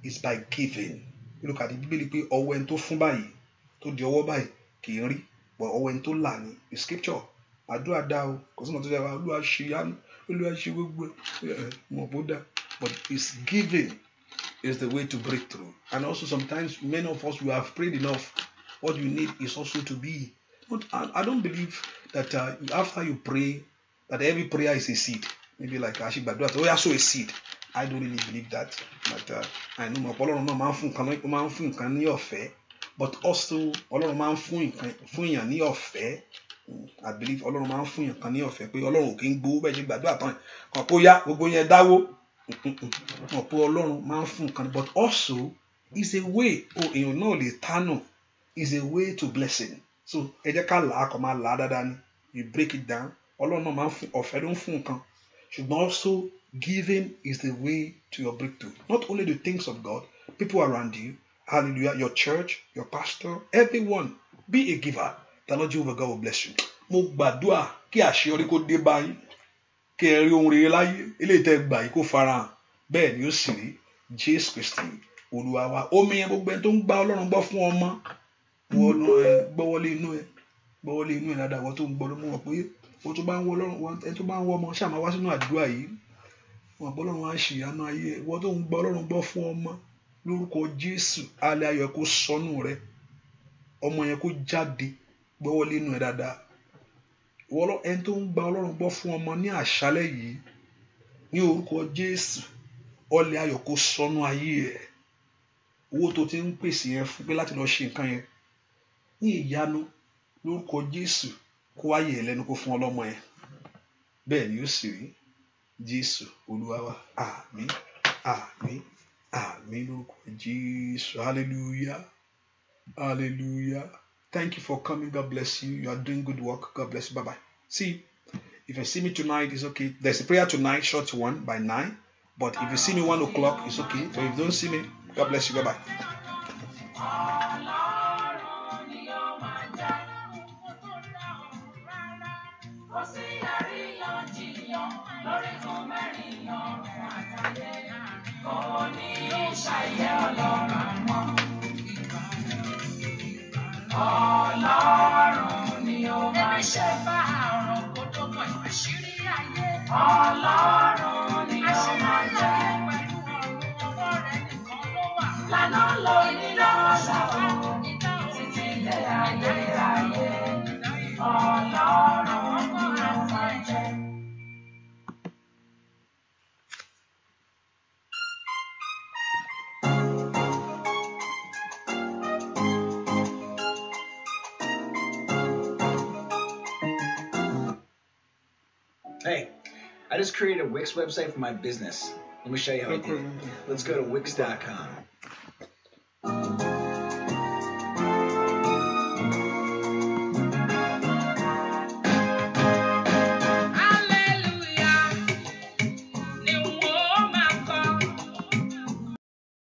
is by giving. You look at the Bible pé ọwọ́ ẹni tó fún báyìí, tó di ọwọ́ báyìí kì í rí, but ọwọ́ ẹni tó là ní. The scripture, àdúrà dá o, kò sí ọ̀tá tó dára, Olúwa ṣe yánu, Olúwa ṣe gbogbo mọ̀ bó dá. But it's giving is the way to break through. And also sometimes many of us, we have prayed enough. What you need is also to be. I don't believe that after you pray, that every prayer is a seed. Maybe like Ashibadua, oh, also a seed. I don't really believe that. But I know my Polo man fun kan ní ọ̀fẹ́. but also Ọlọ́run máa ń fún èèyàn ní ọ̀fẹ́. I believe Ọlọ́run máa ń fún èèyàn kan ní ọ̀fẹ́ pé Ọlọ́run ò kí ń gbowó bẹ́ẹ̀ ṣe gbàdúrà tán kan kó yá gbogbo yẹn dáwó wọn pé Ọlọ́run máa ń fún nǹkan but also is a way èèyàn náà lè tánù is a way to blessing. So ẹ jẹ́ ká là á kọ́ máa là á dáadáa ni you break it down Ọlọ́run náà máa ń fún ọ̀fẹ́ ló ń fún nǹkan ṣùgbọ́n also giving is the way to your breakthrough. Not only the things of God, people around you, hallelujah, your church, your pastor, everyone, be a giver. The Lord Jehovah God will bless you. Mo gbàdúrà kí àṣeyọrí kó dé báyìí kí ẹ rí ohun rere láyé eléyìí tẹ́ gbà yìí kó farahàn bẹ́ẹ̀ ni ó sì rí Jésù Kristi Olúwa wa. Omi yẹn gbogbo ẹni tó ń gba Ọlọ́run gbọ́ fún ọmọ gbọ́wọ́lé inú ẹ dáadáa wọ́n tó ń gbọ́ ló mọ̀ pé wọ́n tó bá ń wọ Ọlọ́run ẹni tó bá ń wọ ọmọ ṣáà máa wá sínú àdúrà yìí wọn gbọ́ Ọlọ́run á ṣì yánú ayé wọ́n tó ń gba Ọlọ́run gbọ́ fún ọmọ lórúkọ Jésù alẹ́ ayọ̀ kó sọnù rẹ ọmọ yẹn kó jáde gbọ́wọ́lé inú ẹ dáadáa ẹni tó ń gba Ọlọ́run gbọ́ fún ọmọ ní àṣálẹ́ yìí ní orúkọ Jésù ọlẹ́ ayọ̀ kó sọnù ayé ẹ owó tó ti ń pèsè yẹn fún pé láti lọ ṣe nǹkan yẹn ní ìyanu lórúkọ Jésù kó wáyé ẹ lẹ́nu kó fún ọlọ́mọ yẹn bẹ́ẹ̀ ni ó sì rí Jésù Olúwa wa àmín àmín àmín lórúkọ Jésù hallelujah hallelujah. Thank you for coming. God bless you. You are doing good work. God bless you. Bye bye. See, if you see me tonight, it's okay. There's a prayer tonight, short one by 9. But if you see me 1 o'clock, it's okay. But if you don't see me, God bless you. Bye bye. Ọlọ́run ni ó máa ṣe bá àrùn kó tó mọ̀ àṣírí ayé. Ọlọ́run ni ó máa jẹ́ pẹ̀lú ọ̀run ọwọ́ rẹ̀ nìkan ló wà. Lánà ló ní lọ́sà ó títí dé ayérayé. Ọlọ́run ni ó máa jẹ́. Hey, I just created a Wix website for my business. Let me show you how I did it. Let's go to Wix.com.